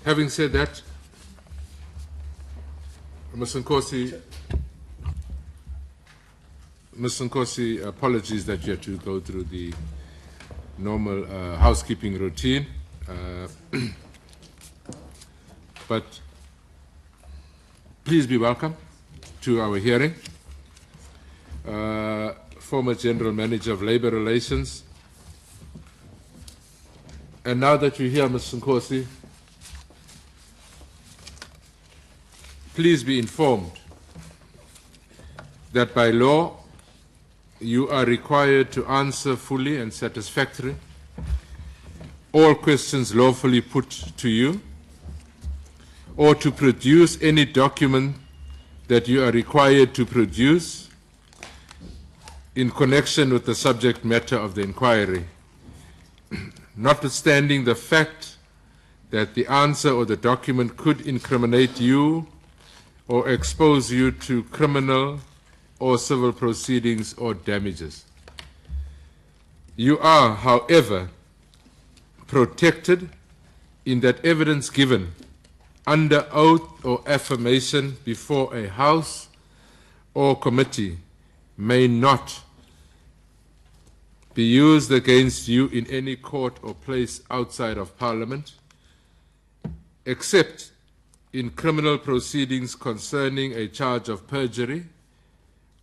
Having said that, Ms. Nkosi, apologies that you had to go through the normal housekeeping routine, but please be welcome to our hearing. Former General Manager of Labour Relations. And now that you're here, Ms. Nkosi, please be informed that by law, you are required to answer fully and satisfactorily all questions lawfully put to you, or to produce any document that you are required to produce in connection with the subject matter of the inquiry, notwithstanding the fact that the answer or the document could incriminate you or expose you to criminal or civil proceedings or damages. You are, however, protected in that evidence given under oath or affirmation before a House or committee may not be used against you in any court or place outside of Parliament, except in criminal proceedings concerning a charge of perjury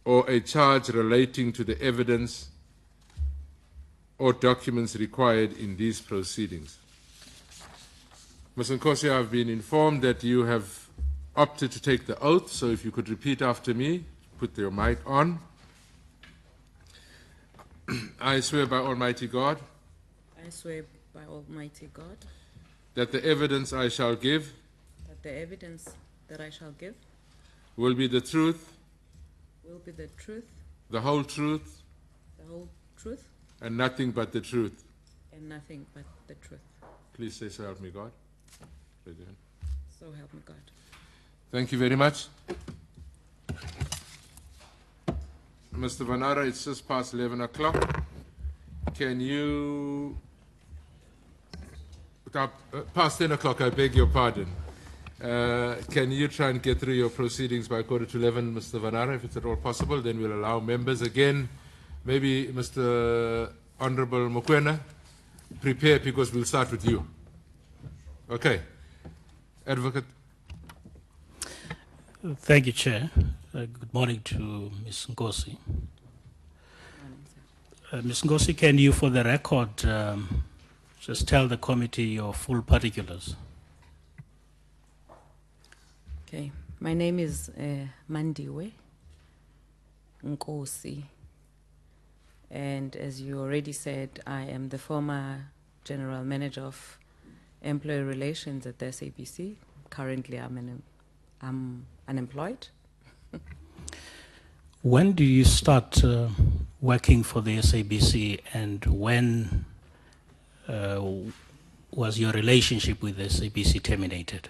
or a charge relating to the evidence or documents required in these proceedings. Ms. Nkosi, I've been informed that you have opted to take the oath, so if you could repeat after me, put your mic on. I swear by Almighty God. I swear by Almighty God. That the evidence I shall give. That the evidence that I shall give. Will be the truth. Will be the truth. The whole truth. The whole truth. And nothing but the truth. And nothing but the truth. Please say, so help me God. So help me God. Thank you very much. Mr. Vanara, it's just past 11 o'clock. Can you, past 10 o'clock, I beg your pardon. Can you try and get through your proceedings by 11:15, Mr. Vanara, if it's at all possible? Then we'll allow members again. Maybe Mr. Honorable Mokwena, prepare because we'll start with you. Okay. Advocate. Thank you, Chair. Good morning to Ms. Nkosi. Ms. Nkosi, can you, for the record, just tell the committee your full particulars? Okay. My name is Madiwe Nkosi. And as you already said, I am the former General Manager of Employee Relations at the SABC. Currently, I'm unemployed. When do you start working for the SABC, and when was your relationship with the SABC terminated?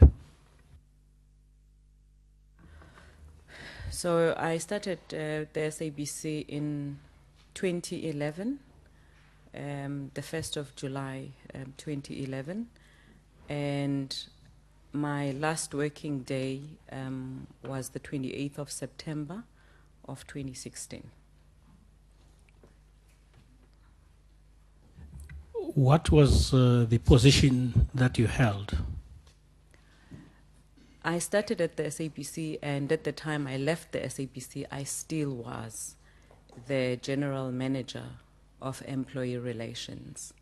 So I started the SABC in 2011, the 1st of July 2011, and my last working day was the 28th of September of 2016. What was the position that you held? I started at the SABC, and at the time I left the SABC, I still was the General Manager of Employee Relations.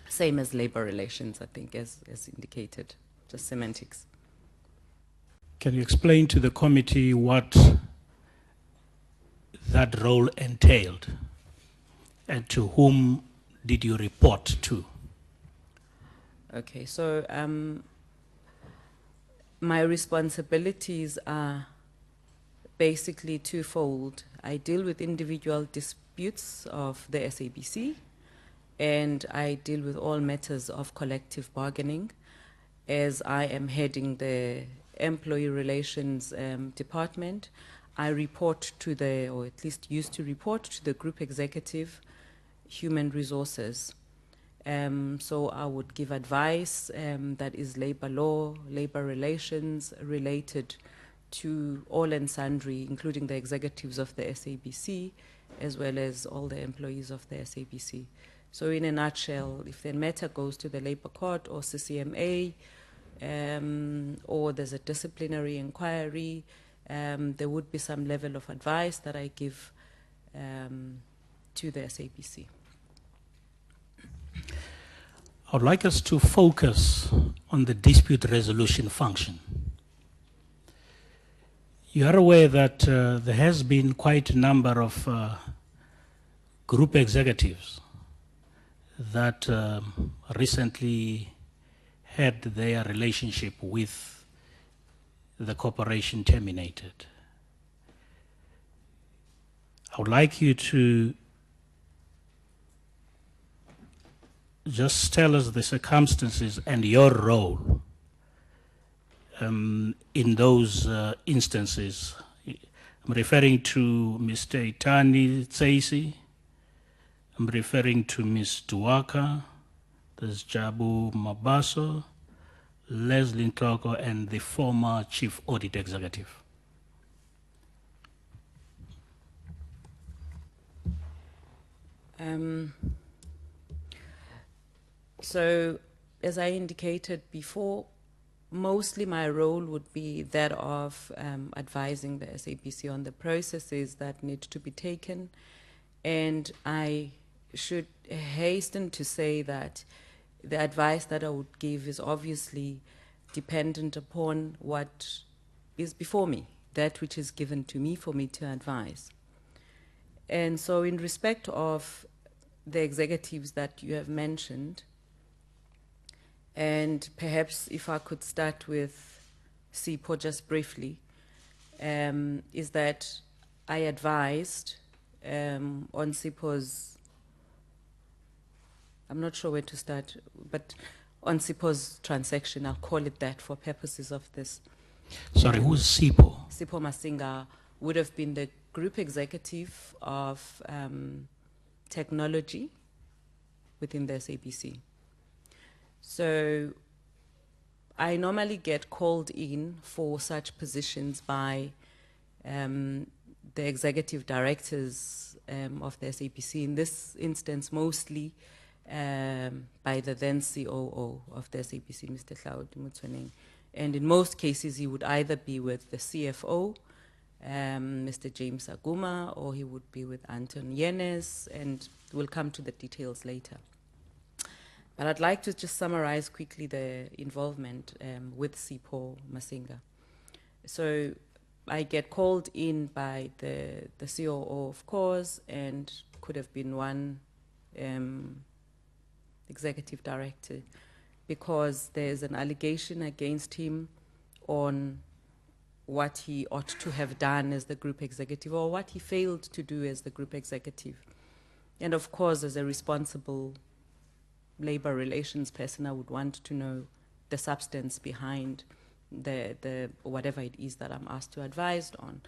Same as labor relations, I think, as indicated, just semantics. Can you explain to the committee what that role entailed, and to whom did you report to? Okay, so my responsibilities are basically twofold. I deal with individual disputes of the SABC, and I deal with all matters of collective bargaining, as I am heading the Employee Relations Department. I report to the, or at least used to report to the Group Executive Human Resources. So I would give advice that is labor law, labor relations related to all and sundry, including the executives of the SABC, as well as all the employees of the SABC. So in a nutshell, if the matter goes to the Labour Court or CCMA, or there's a disciplinary inquiry, there would be some level of advice that I give to the SABC. I would like us to focus on the dispute resolution function. You are aware that there has been quite a number of group executives that recently had their relationship with the corporation terminated. I would like you to just tell us the circumstances and your role in those instances. I'm referring to Mr. Idani Sosi, I'm referring to Ms. Duwaka, there's Jabu Mabaso, Leslie Ntoko, and the former Chief Audit Executive. So, as I indicated before, mostly my role would be that of advising the SABC on the processes that need to be taken. And I should hasten to say that the advice that I would give is obviously dependent upon what is before me, that which is given to me for me to advise. And so in respect of the executives that you have mentioned, and perhaps if I could start with SIPO just briefly, is that I advised on SIPO's, I'm not sure where to start, but on SIPO's transaction, I'll call it that for purposes of this. Sorry, who's SIPO? SIPO Masinga would have been the group executive of technology within the SABC. So I normally get called in for such positions by the executive directors of the SABC, in this instance mostly by the then COO of the SABC, Mr. Claude Mutsoning. And in most cases, he would either be with the CFO, Mr. James Aguma, or he would be with Anton Yenes, and we'll come to the details later. But I'd like to just summarize quickly the involvement with SIPO Masinga. So I get called in by the COO, of course, and could have been one executive director, because there's an allegation against him on what he ought to have done as the group executive or what he failed to do as the group executive. And of course, as a responsible labor relations person, I would want to know the substance behind the whatever it is that I'm asked to advise on.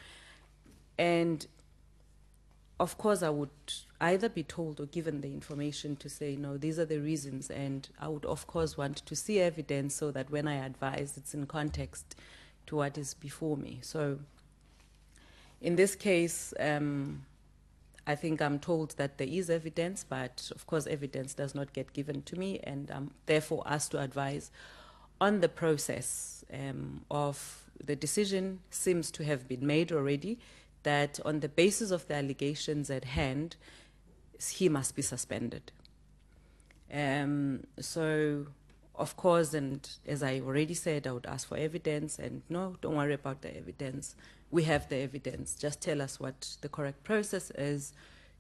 And of course, I would either be told or given the information to say, no, these are the reasons, and I would of course want to see evidence so that when I advise, it's in context to what is before me. So in this case, I think I'm told that there is evidence, but of course evidence does not get given to me, and I'm therefore asked to advise on the process of the decision seems to have been made already, that on the basis of the allegations at hand, he must be suspended. So, of course, and as I already said, I would ask for evidence, and no, don't worry about the evidence. We have the evidence. Just tell us what the correct process is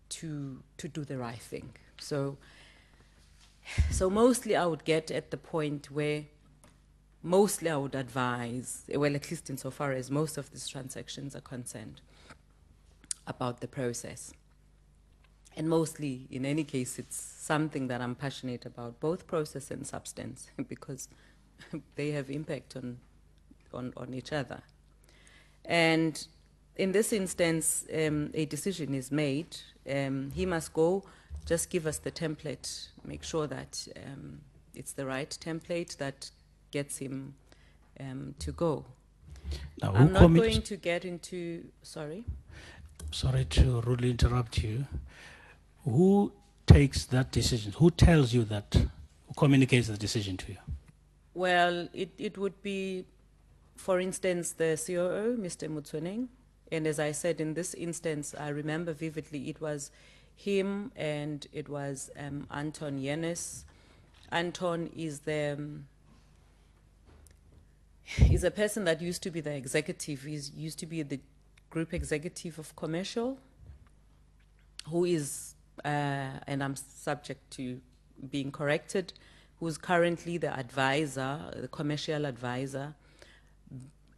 to do the right thing. So mostly I would get at the point where mostly I would advise, well, at least insofar as most of these transactions are concerned, about the process. And mostly, in any case, it's something that I'm passionate about, both process and substance, because they have impact on each other. And in this instance, a decision is made. He must go just give us the template, make sure that it's the right template that gets him to go. Now, I'm who not commits? going to get into, sorry? Sorry to rudely interrupt you. Who takes that decision? Who tells you that? Who communicates the decision to you? Well, it would be, for instance, the COO, Mr. Mutsuneng. And as I said, in this instance, I remember vividly, it was him and it was Anton Yenes. Anton is he's a person that used to be the executive. He used to be the group executive of commercial, who is, and I'm subject to being corrected, who's currently the advisor, the commercial advisor,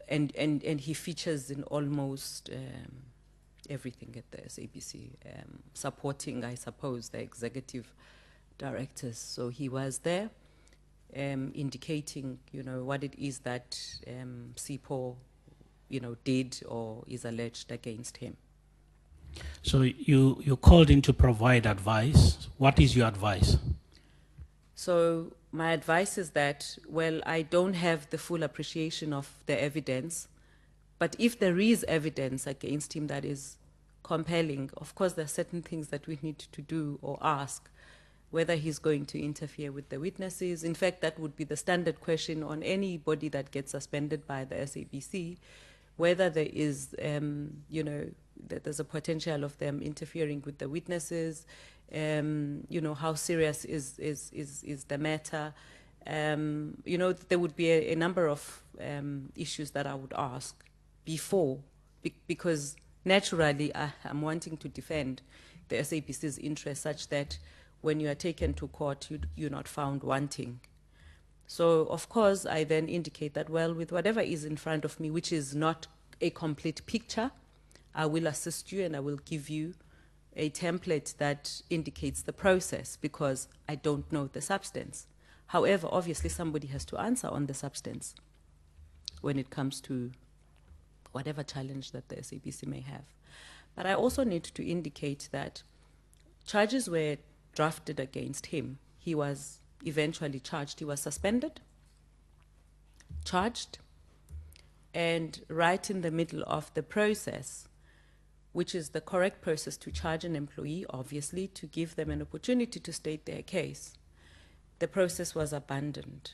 and he features in almost everything at the SABC, supporting, I suppose, the executive directors. So he was there, indicating, what it is that SIPO, did or is alleged against him. So you called in to provide advice. What is your advice? So my advice is that, well, I don't have the full appreciation of the evidence, but if there is evidence against him that is compelling, of course there are certain things that we need to do or ask, whether he's going to interfere with the witnesses. In fact, that would be the standard question on anybody that gets suspended by the SABC, whether there is, that there's a potential of them interfering with the witnesses, how serious is the matter. There would be a number of issues that I would ask before, because naturally I'm wanting to defend the SABC's interest such that when you are taken to court, you're not found wanting. So, of course, I then indicate that, well, with whatever is in front of me, which is not a complete picture, I will assist you and I will give you a template that indicates the process, because I don't know the substance. However, obviously, somebody has to answer on the substance when it comes to whatever challenge that the SABC may have. But I also need to indicate that charges were drafted against him. He was eventually charged. He was suspended, charged, and right in the middle of the process, which is the correct process to charge an employee, obviously, to give them an opportunity to state their case, the process was abandoned.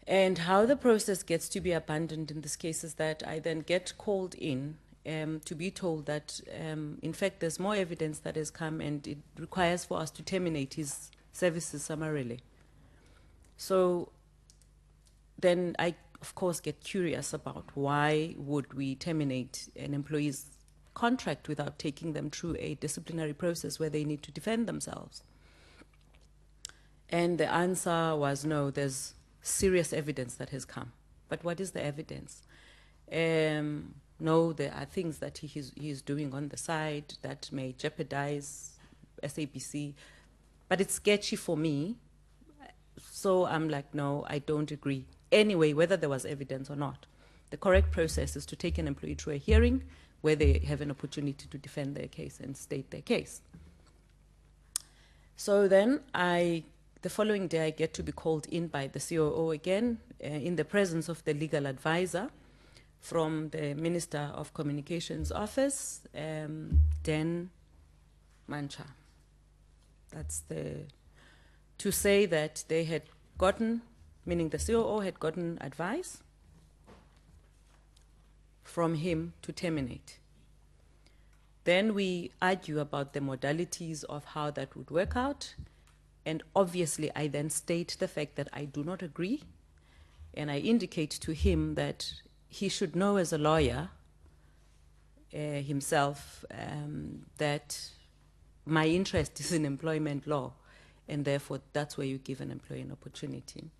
And how the process gets to be abandoned in this case is that I then get called in to be told that, in fact, there's more evidence that has come and it requires for us to terminate his services summarily. So then I, of course, get curious about why would we terminate an employee's contract without taking them through a disciplinary process where they need to defend themselves. And the answer was no, there's serious evidence that has come. But what is the evidence? No, there are things that he's doing on the side that may jeopardize SABC, but it's sketchy for me. So I'm like, no, I don't agree. Anyway, whether there was evidence or not, the correct process is to take an employee through a hearing where they have an opportunity to defend their case and state their case. So then the following day, I get to be called in by the COO again in the presence of the legal advisor from the Minister of Communications office, Dan Mancha. That's to say that they had gotten, meaning the COO had gotten advice from him to terminate. Then we argue about the modalities of how that would work out. And obviously, I then state the fact that I do not agree. And I indicate to him that he should know as a lawyer himself that my interest is in employment law. And therefore, that's where you give an employee an opportunity.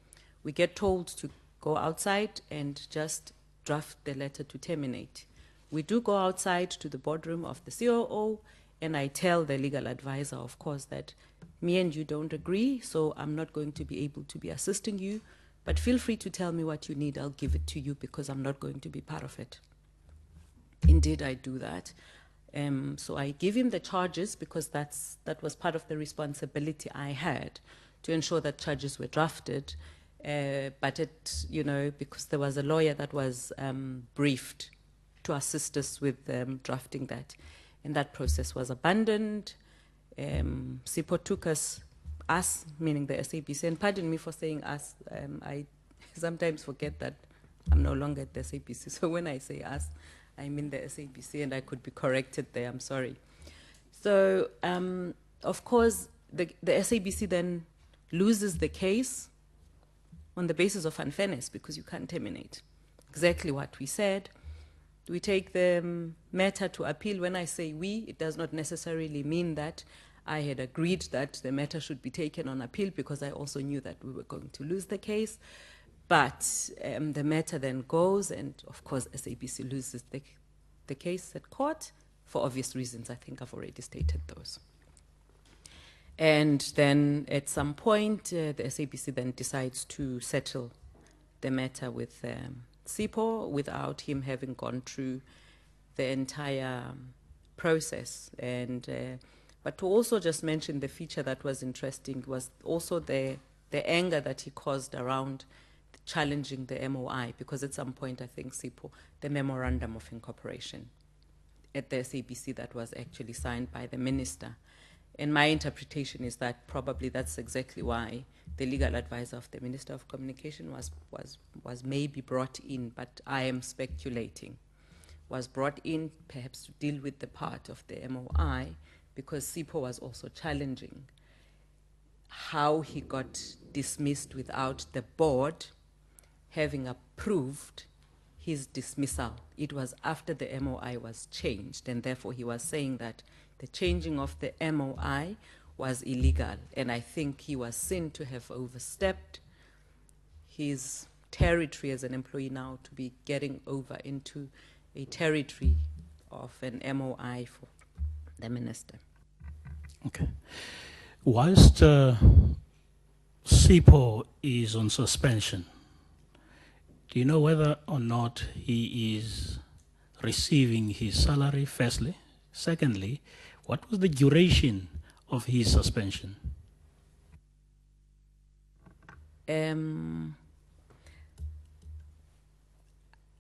We get told to go outside and just draft the letter to terminate. We do go outside to the boardroom of the COO, and I tell the legal advisor, of course, that me and you don't agree, so I'm not going to be able to be assisting you, but feel free to tell me what you need. I'll give it to you because I'm not going to be part of it. Indeed, I do that. So I give him the charges because that was part of the responsibility I had to ensure that charges were drafted. But because there was a lawyer that was briefed to assist us with drafting that, and that process was abandoned. SIPO took us, meaning the SABC, and pardon me for saying us, I sometimes forget that I'm no longer at the SABC, so when I say us, I mean the SABC, and I could be corrected there, I'm sorry. So, of course, the SABC then loses the case on the basis of unfairness because you can't terminate. Exactly what we said. We take the matter to appeal. When I say we, it does not necessarily mean that I had agreed that the matter should be taken on appeal because I also knew that we were going to lose the case. But the matter then goes, and of course SABC loses the case at court for obvious reasons. I think I've already stated those. And then at some point, the SABC then decides to settle the matter with SIPO without him having gone through the entire process. And but to also just mention the feature that was interesting was also the anger that he caused around challenging the MOI, because at some point I think SIPO, the Memorandum of Incorporation at the SABC that was actually signed by the minister. And my interpretation is that probably that's exactly why the legal advisor of the Minister of Communication was maybe brought in, but I am speculating, was brought in perhaps to deal with the part of the MOI, because SIPO was also challenging how he got dismissed without the board having approved his dismissal. It was after the MOI was changed, and therefore he was saying that the changing of the MOI was illegal, and I think he was seen to have overstepped his territory as an employee now to be getting over into a territory of an MOI for the minister. Okay. Whilst SIPO is on suspension, do you know whether or not he is receiving his salary, firstly? Secondly, what was the duration of his suspension?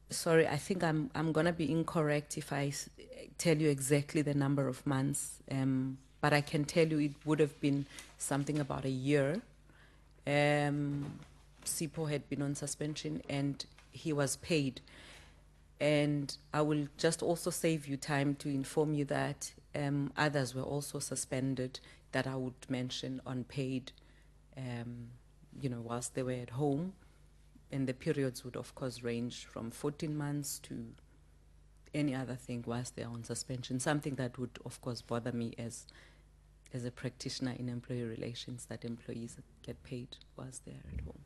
Sorry, I think I'm going to be incorrect if I tell you exactly the number of months, but I can tell you it would have been something about a year. SIPO had been on suspension and he was paid. And I will just also save you time to inform you that others were also suspended that I would mention unpaid, whilst they were at home. And the periods would, of course, range from 14 months to any other thing whilst they're on suspension, something that would, of course, bother me as a practitioner in employee relations, that employees get paid whilst they're at home.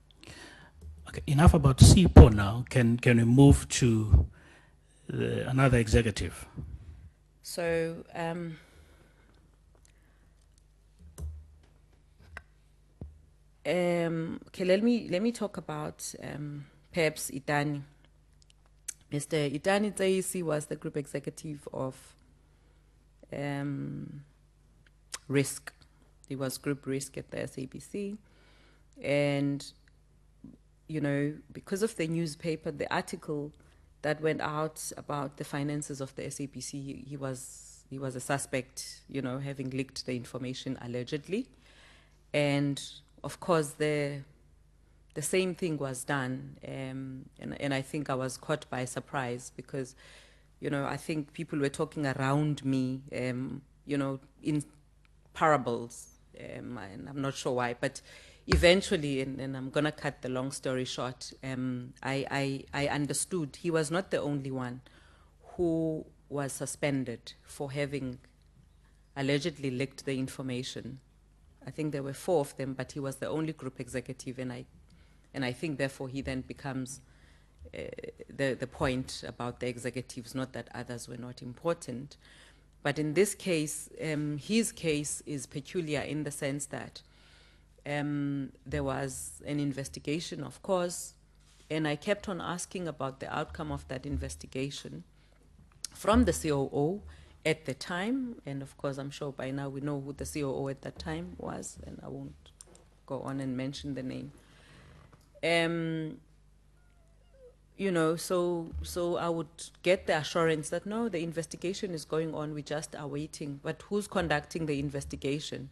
Okay, enough about SIPO now. Can we move to another executive? So, okay, let me talk about perhaps Idani. Mr. Idani Nkosi was the group executive of risk. He was group risk at the SABC, and because of the newspaper, the article that went out about the finances of the SABC, he was a suspect, having leaked the information allegedly. And of course, the same thing was done, and I think I was caught by surprise because, I think people were talking around me, in parables, and I'm not sure why, but eventually, and I'm going to cut the long story short, I understood he was not the only one who was suspended for having allegedly leaked the information. I think there were 4 of them, but he was the only group executive, and I think therefore he then becomes the point about the executives, not that others were not important. But in this case, his case is peculiar in the sense that there was an investigation, of course, and I kept on asking about the outcome of that investigation from the COO at the time, and of course, I'm sure by now we know who the COO at that time was, and I won't go on and mention the name. You know, so I would get the assurance that no, the investigation is going on, we just are waiting. But who's conducting the investigation?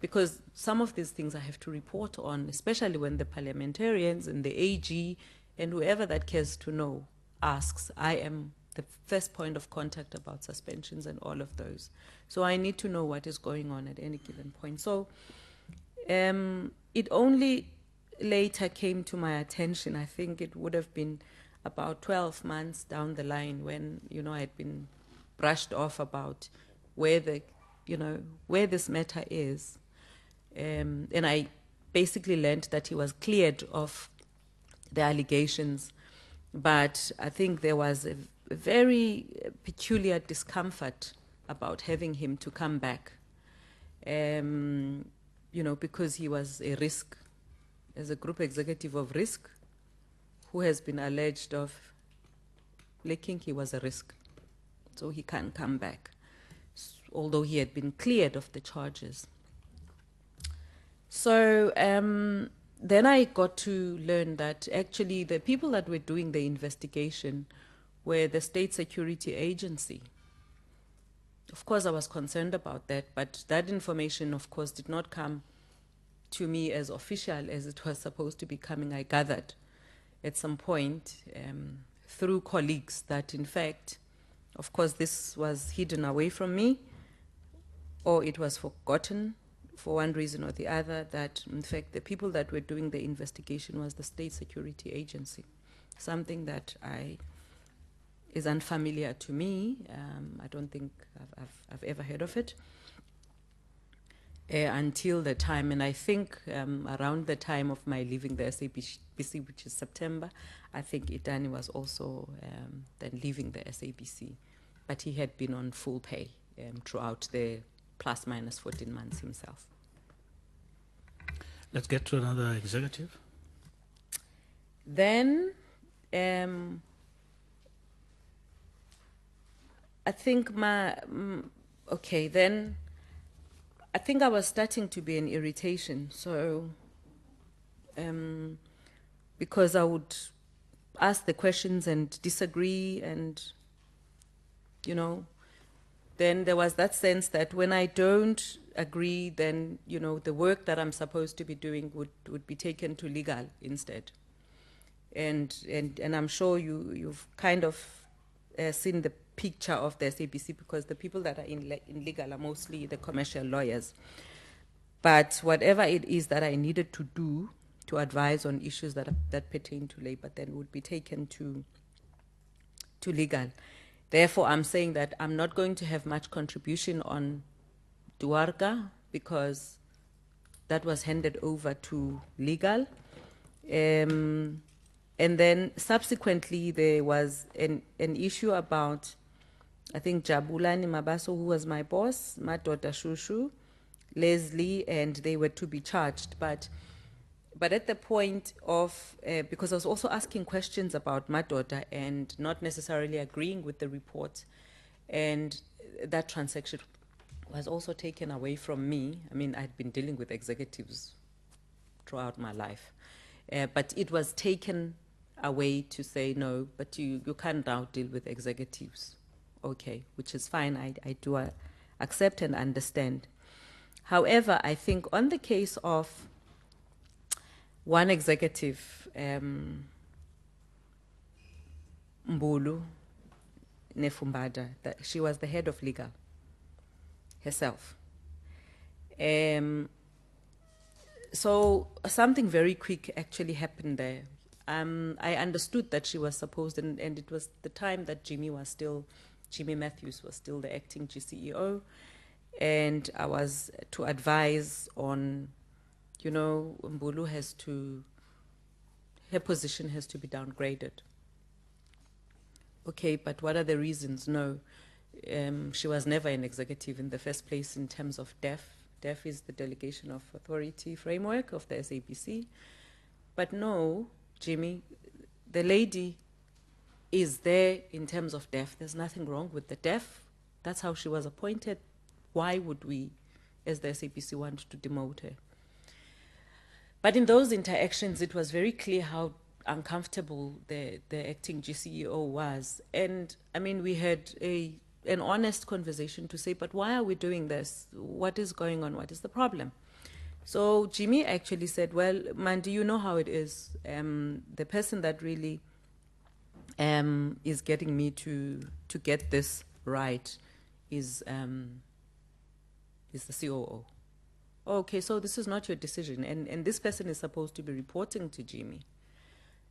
Because some of these things I have to report on, especially when the parliamentarians and the AG and whoever that cares to know asks. I am the first point of contact about suspensions and all of those. So I need to know what is going on at any given point. So it only later came to my attention, I think it would have been about 12 months down the line when, you know, I'd been brushed off about where the, you know, where this matter is. And I basically learned that he was cleared of the allegations, but I think there was a very peculiar discomfort about having him to come back, you know, because he was a risk, as a group executive of risk, who has been alleged of leaking. He was a risk, so he can't come back, although he had been cleared of the charges. So then I got to learn that actually the people that were doing the investigation were the State Security Agency. Of course, I was concerned about that, but that information, of course, did not come to me as official as it was supposed to be coming. I gathered at some point through colleagues that, in fact, of course, this was hidden away from me, or it was forgotten for one reason or the other, that, in fact, the people that were doing the investigation was the State Security Agency, something that is unfamiliar to me. I don't think I've ever heard of it until the time, and I think around the time of my leaving the SABC, which is September, I think Idani was also then leaving the SABC, but he had been on full pay throughout the plus minus 14 months himself. Let's get to another executive. Then I think okay, then I think I was starting to be an irritation. So because I would ask the questions and disagree, and, you know, then there was that sense that when I don't agree, then, you know, the work that I'm supposed to be doing would be taken to legal instead. And I'm sure you've kind of seen the picture of the SABC, because the people that are in legal are mostly the commercial lawyers. But whatever it is that I needed to do to advise on issues that pertain to labor, then would be taken to legal. Therefore, I'm saying that I'm not going to have much contribution on Duarga, because that was handed over to legal. And then subsequently, there was an issue about, I think, Jabulani Mabaso, who was my boss, Madoda Shushu, Leslie, and they were to be charged. But at the point of, because I was also asking questions about Madoda and not necessarily agreeing with the report, and that transaction was also taken away from me. I mean, I'd been dealing with executives throughout my life, but it was taken away to say, no, but you can't now deal with executives. Okay, which is fine. I do accept and understand. However, I think on the case of one executive, Mbulu Nefumbada, that she was the head of legal herself. So something very quick actually happened there. I understood that she was supposed, and it was the time that Jimmy Matthews was still the acting GCEO, and I was to advise on, you know, Mbulu her position has to be downgraded. Okay, but what are the reasons? No, she was never an executive in the first place in terms of DEF. DEF is the Delegation of Authority framework of the SABC. But no, Jimmy, the lady is there in terms of DEF. There's nothing wrong with the DEF. That's how she was appointed. Why would we, as the SABC, want to demote her? But in those interactions, it was very clear how uncomfortable the acting GCEO was. And I mean, we had an honest conversation to say, but why are we doing this? What is going on? What is the problem? So Jimmy actually said, well, man, do you know how it is? The person that really is getting me to get this right is the COO. Okay, so this is not your decision, and this person is supposed to be reporting to Jimmy.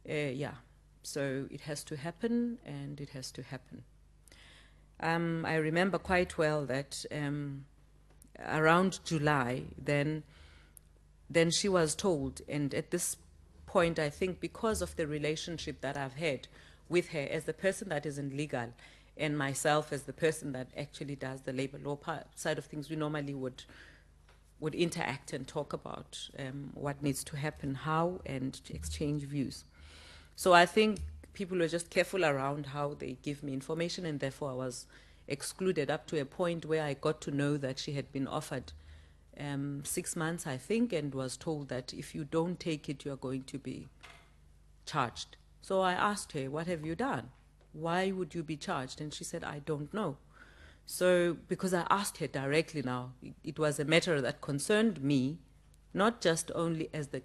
Yeah, so it has to happen, and it has to happen. I remember quite well that around July, then she was told, and at this point, I think because of the relationship that I've had with her as the person that is in legal, and myself as the person that actually does the labor law side of things, we normally would interact and talk about what needs to happen, how, and exchange views. So I think people were just careful around how they give me information, and therefore I was excluded up to a point where I got to know that she had been offered 6 months, I think, and was told that if you don't take it, you are going to be charged. So I asked her, what have you done? Why would you be charged? And she said, I don't know. So, because I asked her directly now, it was a matter that concerned me, not just only as the,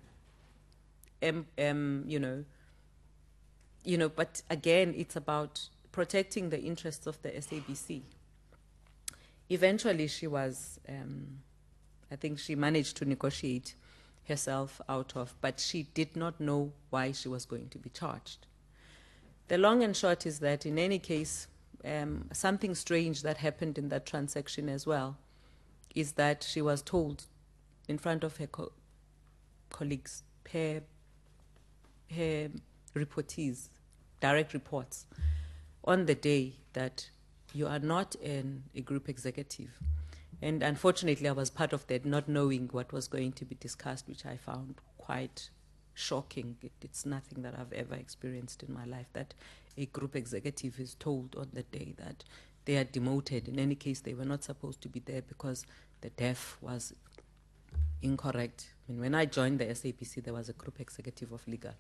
but again, it's about protecting the interests of the SABC. Eventually, she was, I think she managed to negotiate herself out of, but she did not know why she was going to be charged. The long and short is that in any case, something strange that happened in that transaction as well is that she was told in front of her colleagues, her reportees, direct reports, on the day that you are not a group executive. And unfortunately, I was part of that, not knowing what was going to be discussed, which I found quite shocking. It's nothing that I've ever experienced in my life, that a group executive is told on the day that they are demoted. In any case, they were not supposed to be there because the DEF was incorrect. I mean, when I joined the SABC, there was a group executive of legal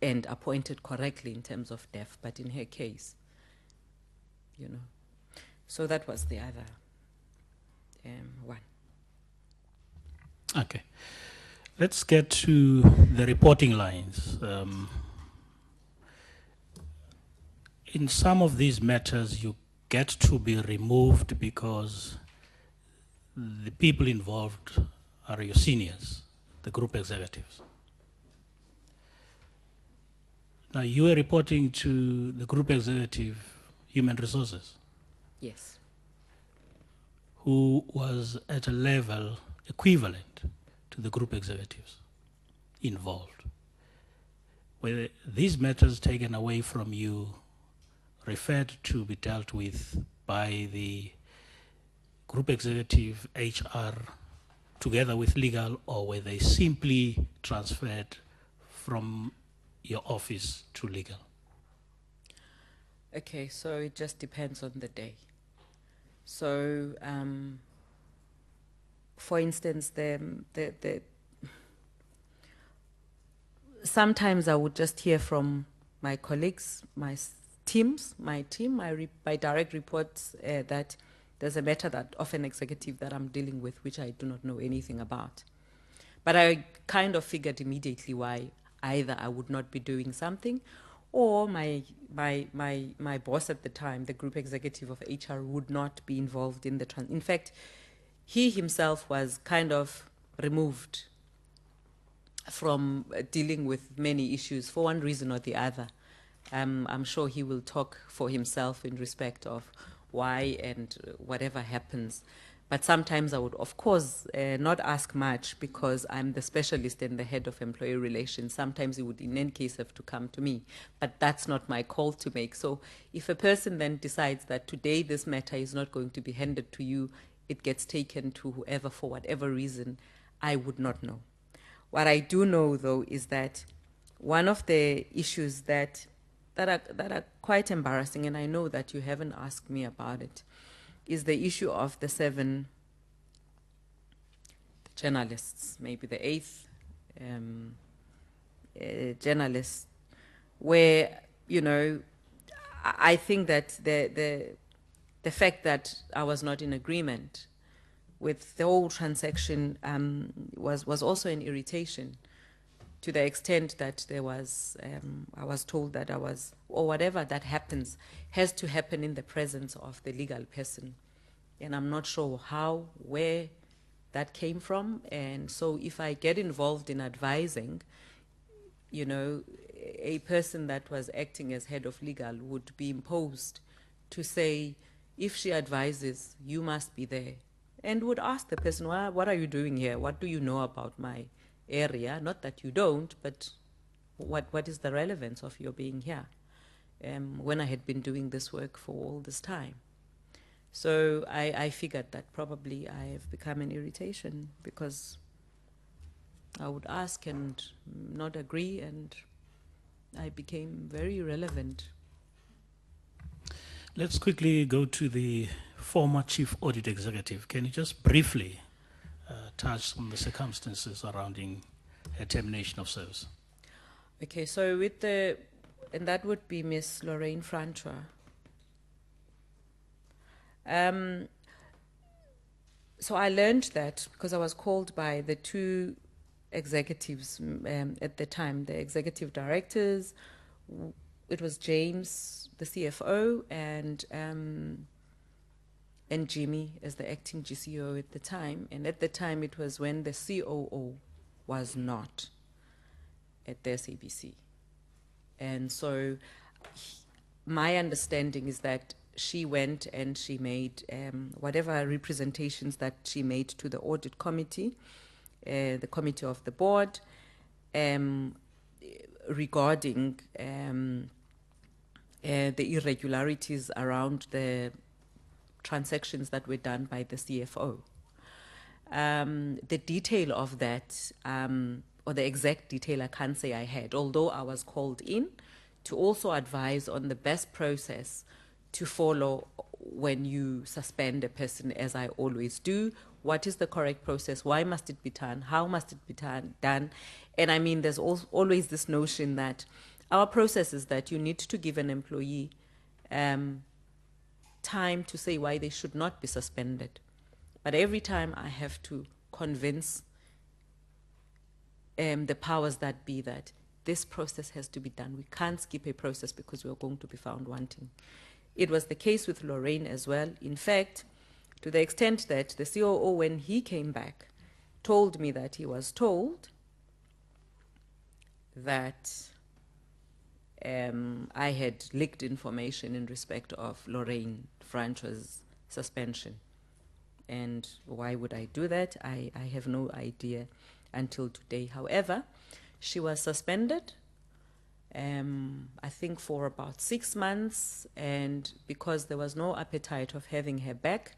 and appointed correctly in terms of DEF, but in her case, So that was the other one. Okay. Let's get to the reporting lines. In some of these matters, you get to be removed because the people involved are your seniors, the group executives. Now, you are reporting to the group executive, Human Resources. Yes. Who was at a level equivalent to the group executives involved. Were these matters taken away from you, referred to be dealt with by the group executive HR together with legal, or were they simply transferred from your office to legal? Okay, so it just depends on the day. So, for instance, sometimes I would just hear from my colleagues, my team, my direct reports that there's a matter that of an executive that I'm dealing with, which I do not know anything about. But I kind of figured immediately why either I would not be doing something, or my boss at the time, the group executive of HR, would not be involved in the in fact, he himself was kind of removed from dealing with many issues for one reason or the other. I'm sure he will talk for himself in respect of why and whatever happens. But sometimes I would, of course, not ask much because I'm the specialist and the head of employee relations. Sometimes he would, in any case, have to come to me. But that's not my call to make. So if a person then decides that today this matter is not going to be handed to you, it gets taken to whoever for whatever reason, I would not know. What I do know, though, is that one of the issues that that are quite embarrassing, and I know that you haven't asked me about it, is the issue of the 7 journalists, maybe the 8th journalist, where, you know, I think that the fact that I was not in agreement with the whole transaction was also an irritation, to the extent that there was, I was told that or whatever that happens has to happen in the presence of the legal person. And I'm not sure how, where that came from. And so if I get involved in advising, you know, a person that was acting as head of legal would be imposed to say, if she advises, you must be there. And would ask the person, well, what are you doing here? What do you know about my area? Not that you don't, but what is the relevance of your being here? When I had been doing this work for all this time. So I figured that probably I have become an irritation, because I would ask and not agree, and I became very irrelevant. Let's quickly go to the former Chief Audit Executive. Can you just briefly touch on the circumstances surrounding her termination of service? Okay, so and that would be Miss Lorine Franta. So I learned that because I was called by the 2 executives at the time, the executive directors. It was James, the CFO, and Jimmy as the acting GCO at the time. And at the time, it was when the COO was not at the SABC. And so my understanding is that she went and she made whatever representations that she made to the audit committee, the committee of the board, regarding the irregularities around the transactions that were done by the CFO. The detail of that, or the exact detail, I can't say I had, although I was called in to also advise on the best process to follow when you suspend a person, as I always do. What is the correct process? Why must it be done? How must it be done? And I mean, there's always this notion that our process is that you need to give an employee time to say why they should not be suspended. But every time I have to convince the powers that be that this process has to be done. We can't skip a process because we are going to be found wanting. It was the case with Lorine as well. In fact, to the extent that the COO, when he came back, told me that he was told that I had leaked information in respect of Lorine Frantra's suspension. And why would I do that? I have no idea until today. However, she was suspended, I think for about 6 months, and because there was no appetite of having her back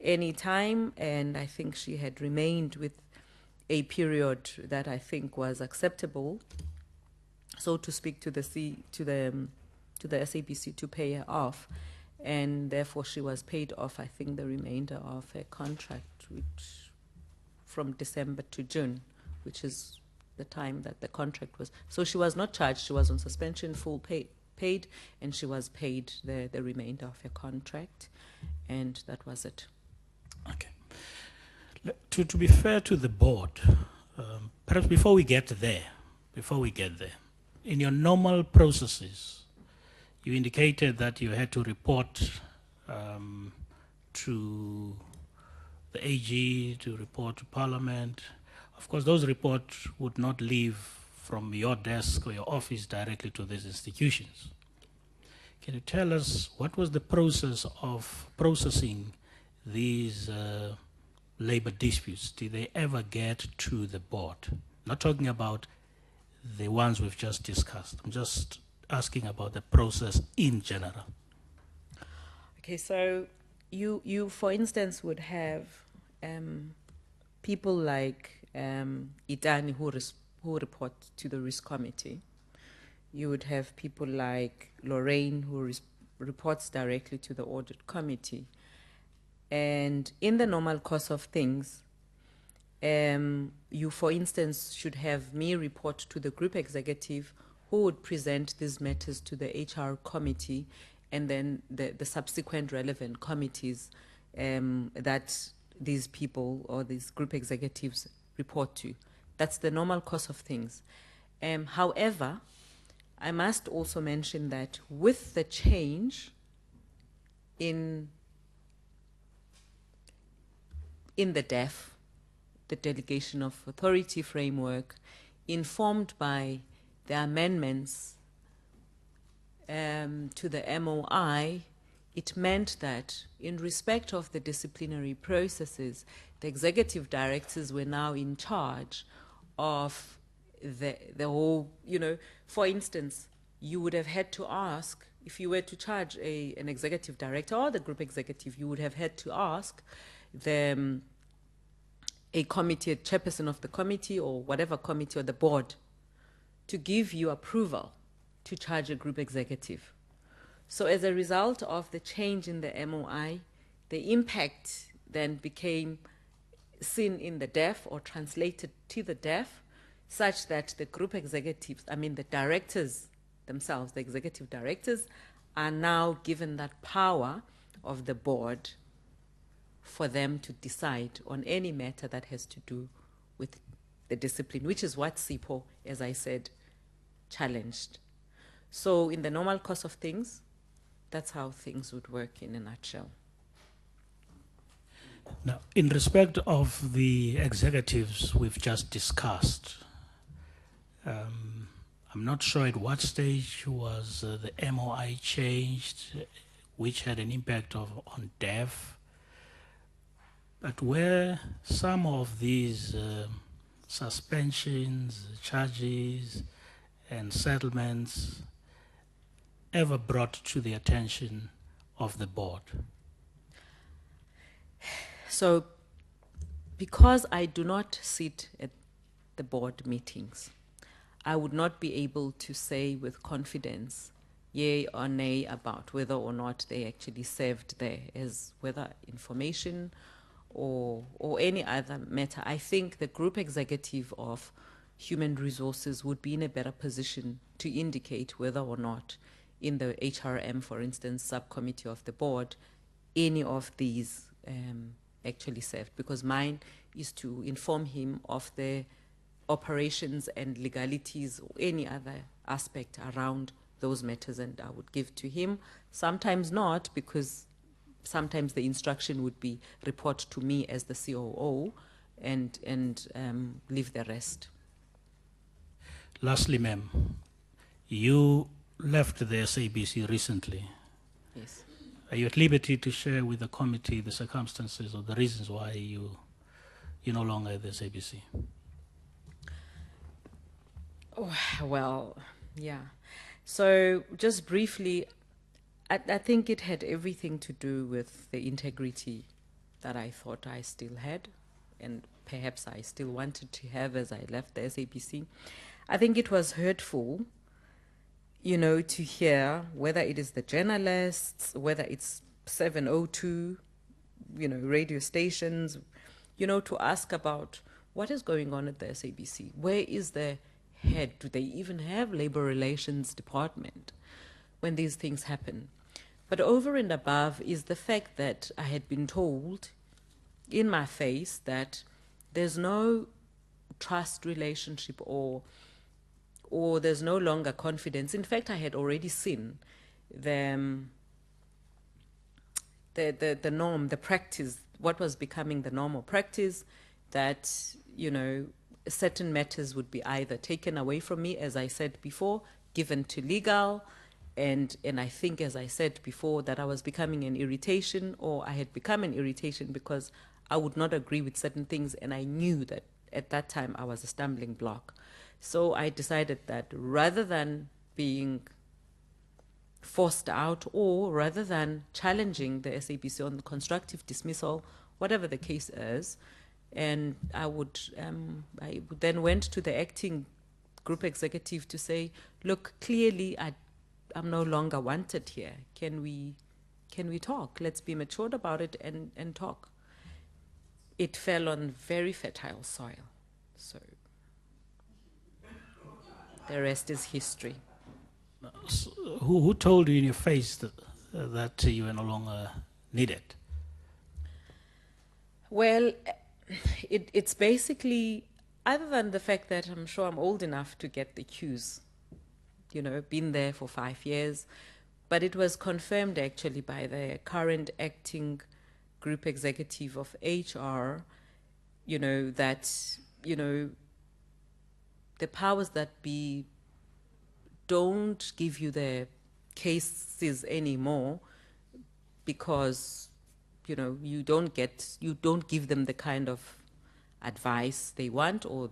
any time, and I think she had remained with a period that I think was acceptable, so to speak, to the SABC to pay her off, and therefore she was paid off, I think, the remainder of her contract, which from December to June, which is the time that the contract was. So she was not charged, she was on suspension, full paid, and she was paid the remainder of her contract, and that was it. Okay. To be fair to the board, perhaps before we get there, in your normal processes, you indicated that you had to report to the AG, to report to Parliament. Of course, those reports would not leave from your desk or your office directly to these institutions. Can you tell us what was the process of processing these labor disputes? Did they ever get to the board? Not talking about the ones we've just discussed. I'm just asking about the process in general. Okay, so you for instance, would have people like Idani who report to the risk committee. You would have people like Lorine, who reports directly to the audit committee. And in the normal course of things, you, for instance, should have me report to the group executive, who would present these matters to the HR committee, and then the subsequent relevant committees that these people or these group executives report to. That's the normal course of things. However, I must also mention that with the change in the DEF, the Delegation of Authority framework, informed by the amendments to the MOI, it meant that in respect of the disciplinary processes, the executive directors were now in charge of the whole, you know, for instance, you would have had to ask, if you were to charge an executive director or the group executive, you would have had to ask the a committee, a chairperson of the committee or whatever committee or the board to give you approval to charge a group executive. So as a result of the change in the MOI, the impact then became seen in the DEF or translated to the DEF, such that the group executives, I mean the directors themselves, the executive directors, are now given that power of the board for them to decide on any matter that has to do with the discipline, which is what SIPO, as I said, challenged. So in the normal course of things, that's how things would work in a nutshell. Now, in respect of the executives we've just discussed, I'm not sure at what stage was the MOI changed, which had an impact on DEF, but were some of these suspensions, charges, and settlements ever brought to the attention of the board? So, because I do not sit at the board meetings, I would not be able to say with confidence, yea or nay, about whether or not they actually served there as whether information or any other matter. I think the group executive of human resources would be in a better position to indicate whether or not in the HRM, for instance, subcommittee of the board, any of these actually served, because mine is to inform him of the operations and legalities or any other aspect around those matters, and I would give to him. Sometimes not, because sometimes the instruction would be report to me as the COO and leave the rest. Lastly, ma'am, you left the SABC recently. Yes. Are you at liberty to share with the committee the circumstances or the reasons why you're no longer at the SABC? Oh, well, yeah. So just briefly, I think it had everything to do with the integrity that I thought I still had, and perhaps I still wanted to have as I left the SABC. I think it was hurtful, you know, to hear, whether it is the journalists, whether it's 702, you know, radio stations, you know, to ask about what is going on at the SABC. Where is the head? Do they even have labor relations department when these things happen? But over and above is the fact that I had been told in my face that there's no trust relationship or there's no longer confidence. In fact, I had already seen the norm, the practice, what was becoming the normal practice, that, you know, certain matters would be either taken away from me, as I said before, given to legal, and I think, as I said before, that I was becoming an irritation, or I had become an irritation because I would not agree with certain things, and I knew that at that time I was a stumbling block. So I decided that rather than being forced out, or rather than challenging the SABC on constructive dismissal, whatever the case is, and I would then went to the acting group executive to say, look, clearly I'm no longer wanted here. Can we talk? Let's be matured about it and talk. It fell on very fertile soil. So the rest is history. So who told you in your face that you were no longer needed? Well, it's basically, other than the fact that I'm sure I'm old enough to get the cues, you know, been there for 5 years, but it was confirmed actually by the current acting group executive of HR, you know, that, you know, the powers that be don't give you the cases anymore because, you know, you don't give them the kind of advice they want, or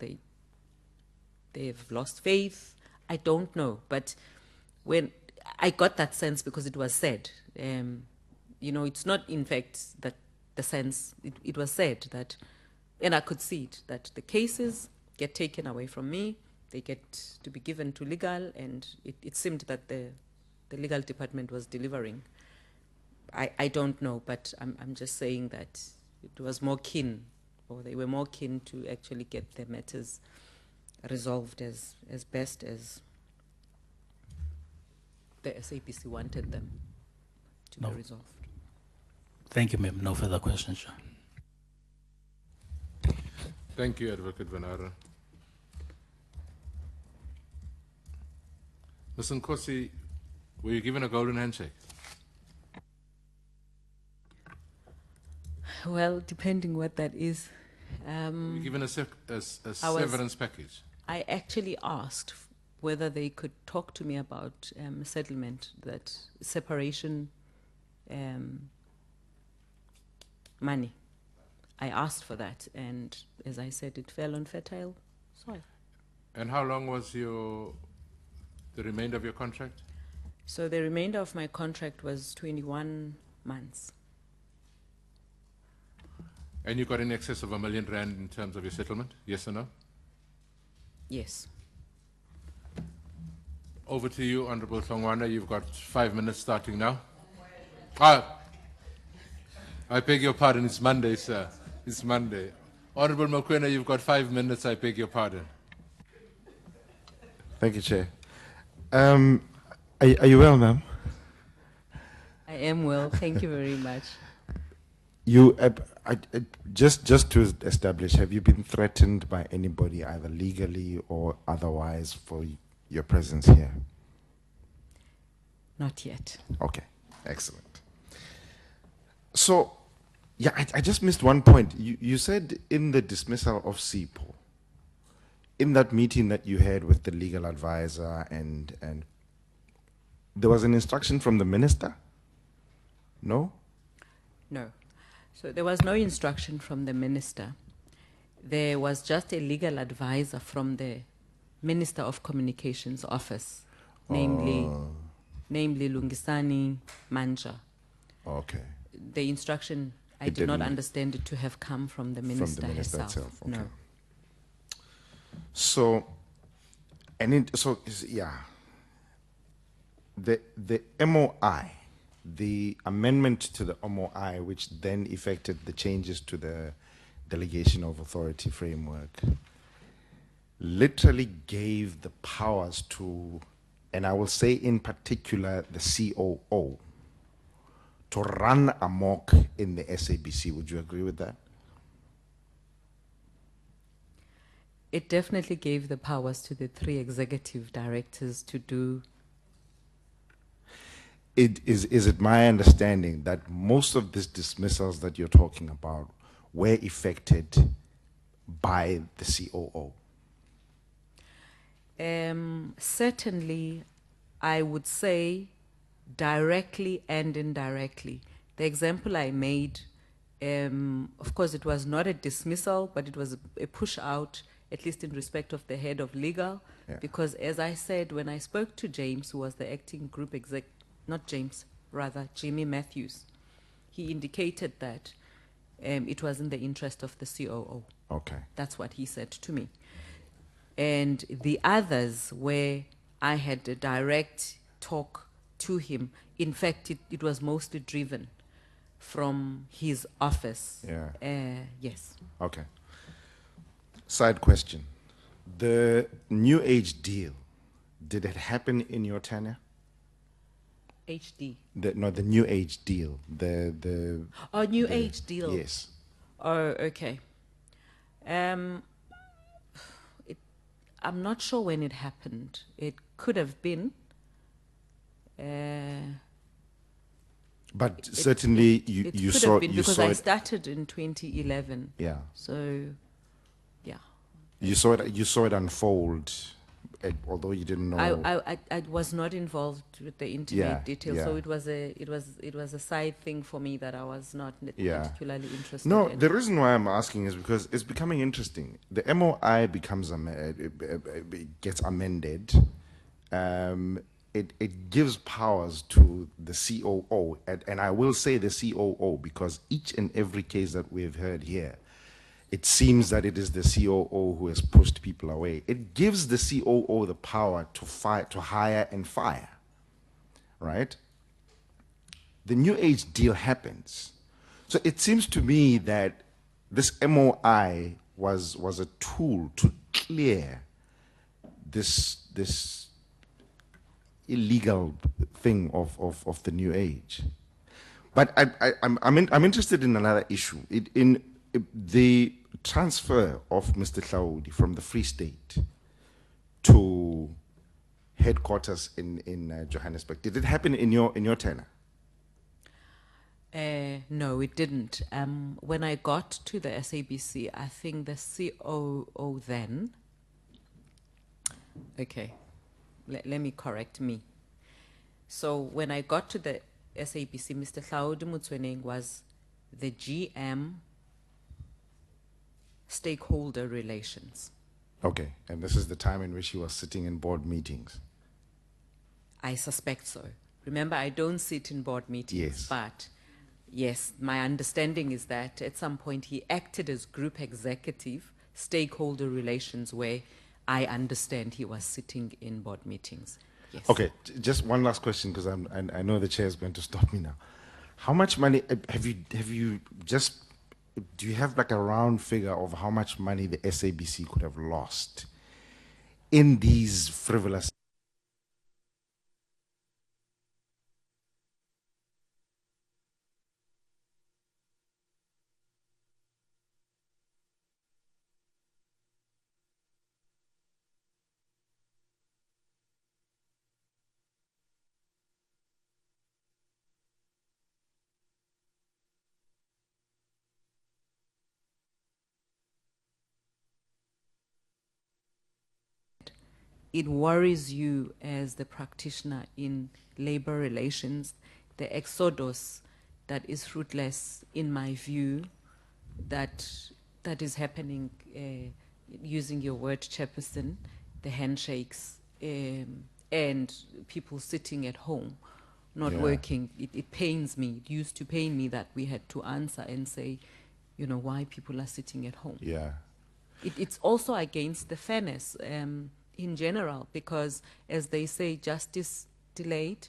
they've lost faith. I don't know, but when I got that sense because it was said, you know, it's not in fact that the sense, it was said that, and I could see it, that the cases get taken away from me, they get to be given to legal, and it seemed that the legal department was delivering. I don't know, but I'm just saying that it was more keen, or they were more keen to actually get the matters resolved as best as the SABC wanted them to be resolved. Thank you, ma'am. No further questions, John. Thank you, Advocate Van Aarden. Ms. Nkosi, were you given a golden handshake? Well, depending what that is. Were you given a severance package? I actually asked whether they could talk to me about settlement, that separation money. I asked for that, and as I said, it fell on fertile soil. And how long was the remainder of your contract? So the remainder of my contract was 21 months. And you got in excess of R1 million in terms of your settlement, yes or no? Yes. Over to you, Honorable Hlongwane. You've got 5 minutes starting now. I beg your pardon, it's Monday, sir. It's Monday. Honorable Mokwena, you've got 5 minutes, I beg your pardon. Thank you, Chair. Are you well, ma'am? I am well, thank you very much. You, just to establish, have you been threatened by anybody, either legally or otherwise, for your presence here? Not yet. Okay, excellent. So, yeah, I just missed one point. You said in the dismissal of SIPO, in that meeting that you had with the legal advisor, and there was an instruction from the minister? No? No. So there was no instruction from the minister. There was just a legal advisor from the Minister of Communications office, namely Lungisani Manja. Okay. The instruction, I did not understand it to have come from the minister, From the minister herself. itself, okay. No. So, the MOI, the amendment to the MOI, which then effected the changes to the delegation of authority framework, literally gave the powers to, and I will say in particular, the COO, to run amok in the SABC. Would you agree with that? It definitely gave the powers to the 3 executive directors to do. Is it my understanding that most of these dismissals that you're talking about were effected by the COO? Certainly, I would say directly and indirectly. The example I made, of course, it was not a dismissal, but it was a push out, at least in respect of the head of legal, because as I said, when I spoke to James, who was the acting group exec, not James, rather Jimmy Matthews, he indicated that it was in the interest of the COO. Okay. That's what he said to me. And the others where I had a direct talk to him, in fact, it was mostly driven from his office. Yeah. Yes. Okay. Side question. The New Age deal, did it happen in your tenure? HD. The New Age deal. The Oh, New the- Age deal. Yes. Oh, okay. I'm not sure when it happened. It could have been. But certainly It you could saw have been you because saw I it. started in 2011. Yeah. So, yeah. You saw it unfold, although you didn't know. I was not involved with the intimate Yeah, details, so yeah. it was a side thing for me that I was not Yeah. particularly interested No, in. the reason why I'm asking is because it's becoming interesting. The MOI gets amended. It gives powers to the COO, and I will say the COO because each and every case that we've heard here, it seems that it is the COO who has pushed people away. It gives the COO the power to hire and fire, right? The New Age deal happens. So it seems to me that this MOI was a tool to clear this illegal thing of the New Age. But I'm interested in another issue. In the transfer of Mr. Hlaudi from the Free State to headquarters in Johannesburg, did it happen in your tenure? No, it didn't. When I got to the SABC, I think the COO then. Okay, let me correct me. So when I got to the SABC, Mr. Hlaudi Mutsweneng was the GM, stakeholder relations. Okay, and this is the time in which he was sitting in board meetings. I suspect so. Remember, I don't sit in board meetings, Yes. but yes, my understanding is that at some point he acted as group executive, stakeholder relations, where I understand he was sitting in board meetings. Yes. Okay, just one last question because I know the chair is going to stop me now. How much money have you just? Do you have like a round figure of how much money the SABC could have lost in these frivolous? It worries you as the practitioner in labor relations, the exodus that is fruitless, in my view, that is happening, using your word, Chairperson, the handshakes, and people sitting at home, not Yeah. working. It pains me. It used to pain me that we had to answer and say, you know, why people are sitting at home. Yeah, It's also against the fairness in general, because as they say, justice delayed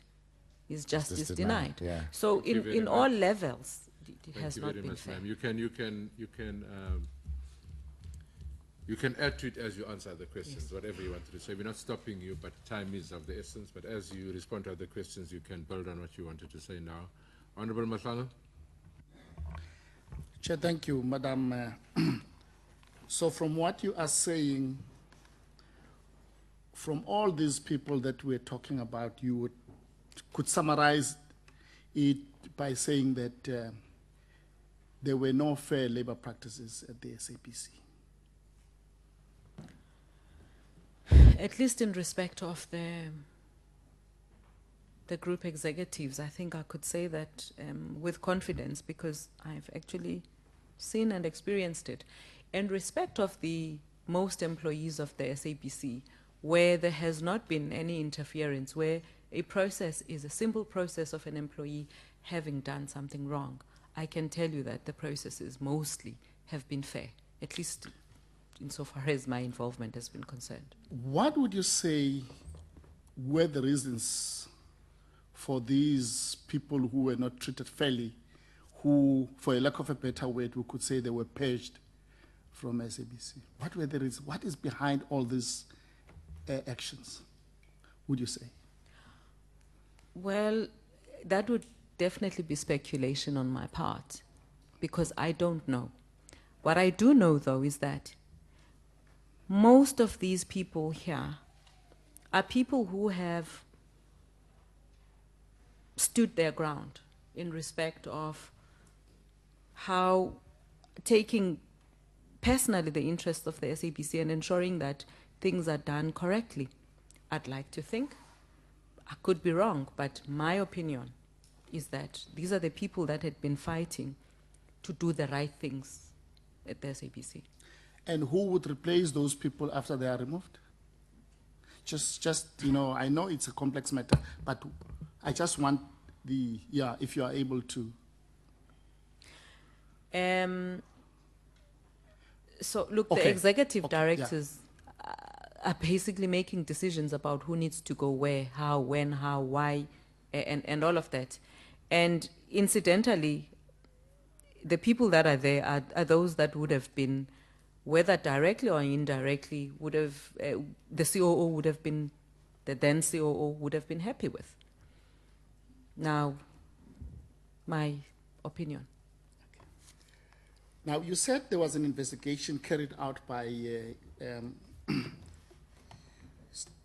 is justice denied. yeah. So Thank you very in all much. levels, it Thank has you not very been much, fair. ma'am. You can add to it as you answer the questions, whatever you want to say. We're not stopping you, but time is of the essence. But as you respond to other questions, you can build on what you wanted to say now. Honorable Mahlanga? Chair, thank you, Madam. So from what you are saying, from all these people that we're talking about, you could summarize it by saying that there were no fair labor practices at the SABC. At least in respect of the group executives, I think I could say that with confidence, because I've actually seen and experienced it. In respect of the most employees of the SABC, where there has not been any interference, where a process is a simple process of an employee having done something wrong, I can tell you that the processes mostly have been fair, at least insofar as my involvement has been concerned. What would you say were the reasons for these people who were not treated fairly, who, for a lack of a better word, we could say they were purged from SABC? What were the reasons? What is behind all these actions, would you say? Well, that would definitely be speculation on my part, because I don't know. What I do know, though, is that most of these people here are people who have stood their ground in respect of how taking personally the interests of the SABC and ensuring that things are done correctly. I'd like to think, I could be wrong, but my opinion is that these are the people that had been fighting to do the right things at the SABC. And who would replace those people after they are removed? Just you know, I know it's a complex matter, but I just want the, yeah, if you are able to. So look, Okay. the executive Okay, yeah. directors are basically making decisions about who needs to go where, how, when, how, why, and all of that. And incidentally, the people that are there are those that would have been, whether directly or indirectly, would have, the COO would have been, the then COO would have been happy with. Now, my opinion. Now, you said there was an investigation carried out by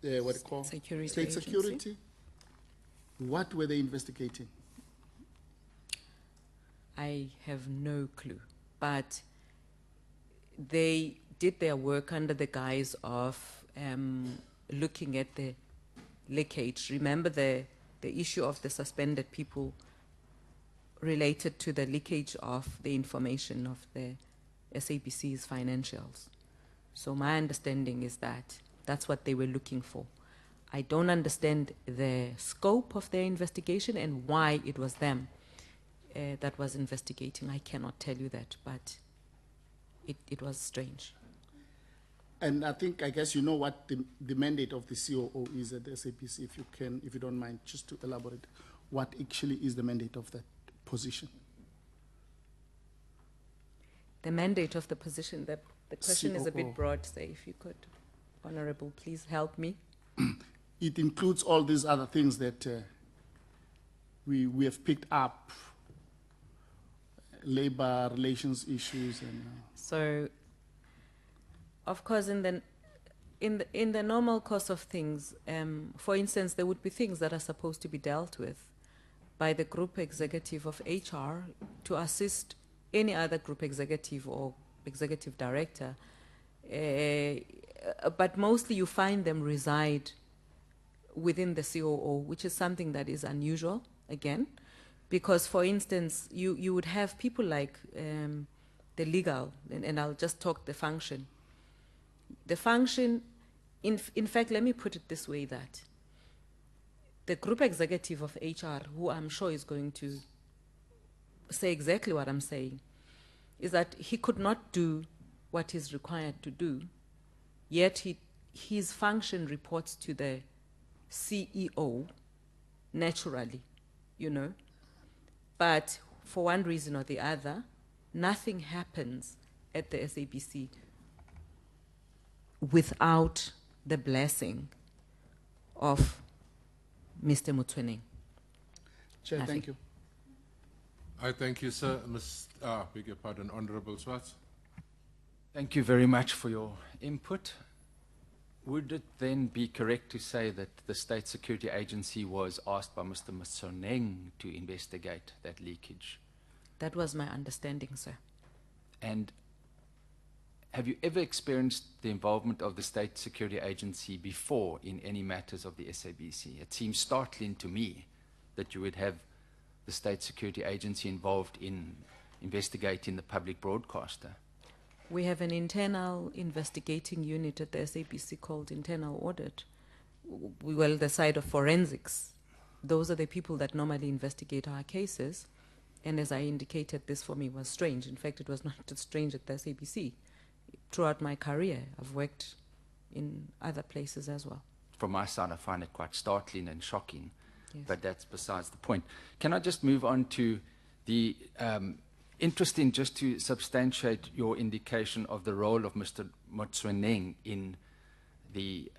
what do you call? Security State agency. security. What were they investigating? I have no clue, but they did their work under the guise of looking at the leakage. Remember the issue of the suspended people related to the leakage of the information of the SABC's financials. So my understanding is that that's what they were looking for. I don't understand the scope of their investigation and why it was them that was investigating. I cannot tell you that, but it was strange. And I guess you know what the mandate of the COO is at the SABC, if you don't mind, just to elaborate, what actually is the mandate of that position? The mandate of the position, the question is a bit COO. broad, say, if you could, Honorable, please help me. It includes all these other things that we have picked up, labor relations issues and. So, of course, in the normal course of things, for instance, there would be things that are supposed to be dealt with by the group executive of HR to assist any other group executive or executive director, but mostly you find them reside within the COO, which is something that is unusual, again, because, for instance, you would have people like the legal, and I'll just talk the function. The function, in fact, let me put it this way, that the group executive of HR, who I'm sure is going to say exactly what I'm saying, is that he could not do what he's required to do, yet his function reports to the CEO naturally, you know. But for one reason or the other, nothing happens at the SABC without the blessing of Mr. Mutwening. Chair, Nothing. thank you. I thank you, sir. Beg your pardon, Honorable Swartz. Thank you very much for your input. Would it then be correct to say that the State Security Agency was asked by Mr. Mtsoneng to investigate that leakage? That was my understanding, sir. And have you ever experienced the involvement of the State Security Agency before in any matters of the SABC? It seems startling to me that you would have the State Security Agency involved in investigating the public broadcaster. We have an internal investigating unit at the SABC called Internal Audit. Well, the side of forensics. Those are the people that normally investigate our cases. And as I indicated, this for me was strange. In fact, it was not just strange at the SABC. throughout my career. I've worked in other places as well. From my side, I find it quite startling and shocking, Yes. but that's besides the point. Can I just move on to the interesting, just to substantiate your indication of the role of Mr. Motsweneng in the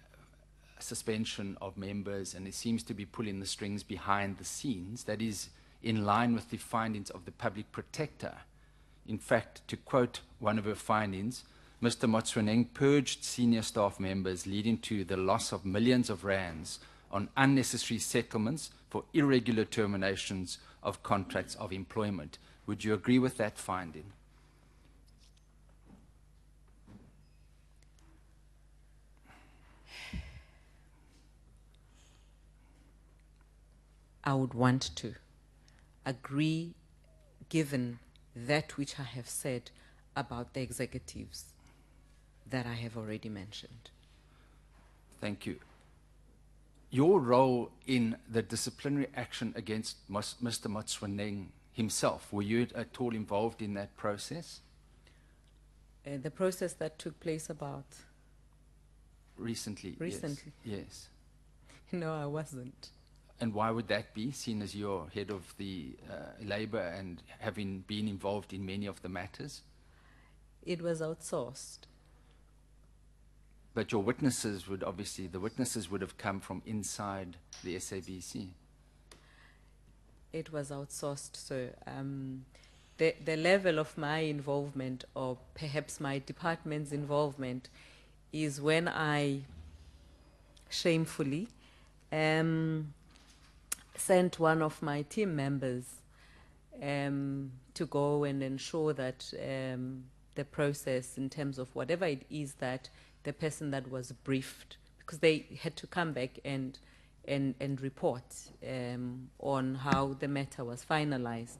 suspension of members, and it seems to be pulling the strings behind the scenes. That is in line with the findings of the public protector. In fact, to quote one of her findings, Mr. Motsweneng purged senior staff members, leading to the loss of millions of rands on unnecessary settlements for irregular terminations of contracts of employment. Would you agree with that finding? I would want to agree, given that which I have said about the executives that I have already mentioned. Thank you. Your role in the disciplinary action against Mr. Motsweneng himself, were you at all involved in that process? The process that took place about, Recently? Recently. Yes. no, I wasn't. And why would that be, seeing as you're head of the labor and having been involved in many of the matters? It was outsourced. But your witnesses would obviously, the witnesses would have come from inside the SABC. It was outsourced, so the level of my involvement, or perhaps my department's involvement, is when I shamefully sent one of my team members to go and ensure that the process, in terms of whatever it is that the person that was briefed, because they had to come back and report on how the matter was finalized.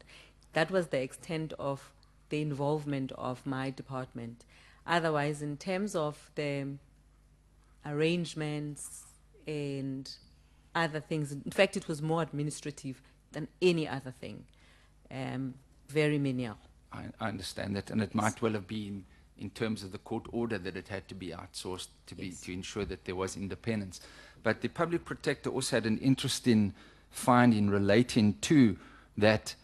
That was the extent of the involvement of my department. Otherwise, in terms of the arrangements and other things, in fact, it was more administrative than any other thing, very menial. I understand that, and it might well have been in terms of the court order that it had to be outsourced to ensure that there was independence. But the public protector also had an interesting finding relating to that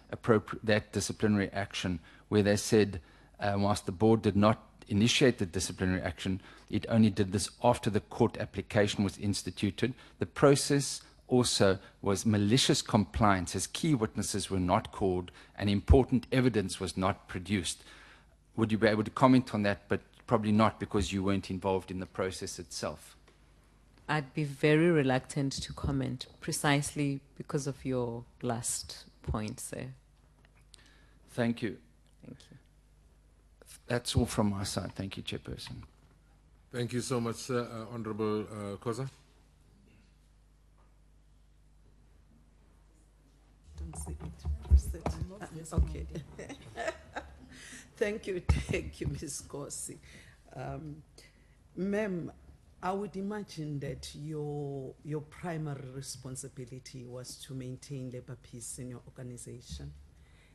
disciplinary action, where they said, whilst the board did not initiate the disciplinary action, it only did this after the court application was instituted. The process also was malicious compliance, as key witnesses were not called and important evidence was not produced. Would you be able to comment on that? But probably not, because you weren't involved in the process itself. I'd be very reluctant to comment, precisely because of your last point, sir. Thank you. Thank you. That's all from my side. Thank you, Chairperson. Thank you so much, sir. Honorable Koza. Don't see it. Okay. Thank you, Ms. Nkosi. Ma'am, I would imagine that your primary responsibility was to maintain labor peace in your organization.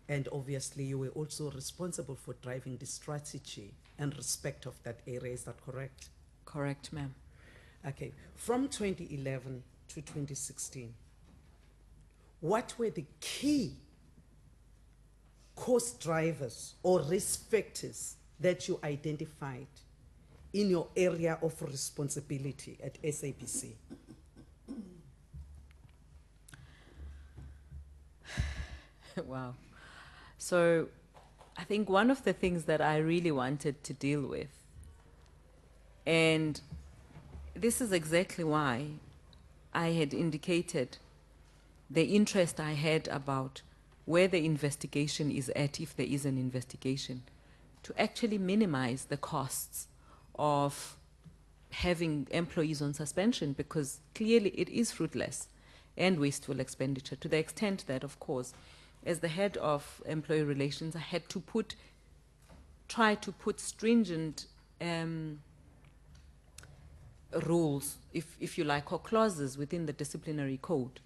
And obviously you were also responsible for driving the strategy and respect of that area, is that correct? Correct, ma'am. Okay, from 2011 to 2016, what were the key cost drivers or risk factors that you identified in your area of responsibility at SABC? Wow. So I think one of the things that I really wanted to deal with, and this is exactly why I had indicated the interest I had about where the investigation is at, if there is an investigation, to actually minimize the costs of having employees on suspension, because clearly it is fruitless and wasteful expenditure, to the extent that, of course, as the head of employee relations, I had to try to put stringent rules, if you like, or clauses within the disciplinary code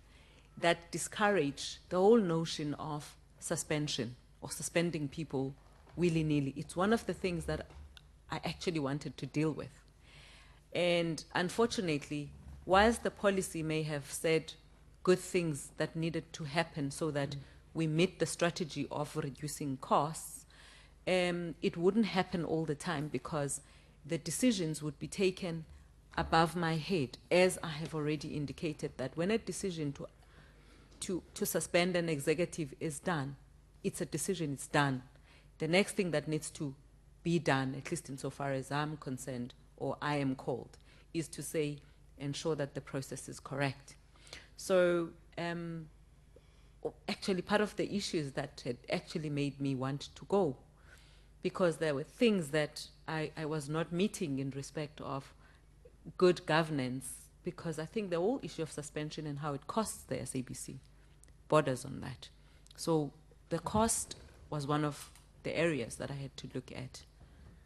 that discourage the whole notion of suspension or suspending people willy-nilly. It's one of the things that I actually wanted to deal with. And unfortunately, whilst the policy may have said good things that needed to happen so that we meet the strategy of reducing costs, it wouldn't happen all the time because the decisions would be taken above my head, as I have already indicated that when a decision to suspend an executive is done, it's a decision, it's done. The next thing that needs to be done, at least insofar as I'm concerned or I am called, is to say, ensure that the process is correct. So actually part of the issues that had actually made me want to go, because there were things that I was not meeting in respect of good governance, because I think the whole issue of suspension and how it costs the SABC borders on that. So the cost was one of the areas that I had to look at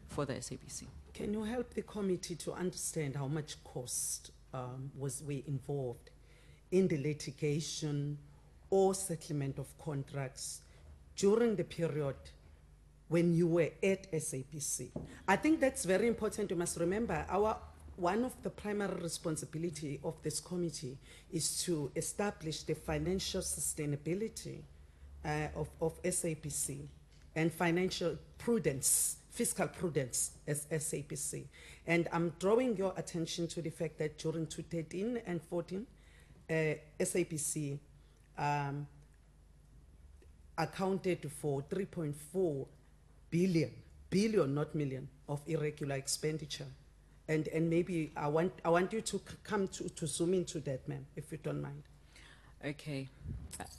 for the SABC. Can you help the committee to understand how much cost were involved in the litigation or settlement of contracts during the period when you were at SABC? I think that's very important. You must remember, one of the primary responsibility of this committee is to establish the financial sustainability of SABC and financial prudence, fiscal prudence as SABC. And I'm drawing your attention to the fact that during 2013 and 14, SABC accounted for 3.4 billion, not million, of irregular expenditure. And maybe I want you to come to zoom into that, ma'am, if you don't mind. Okay.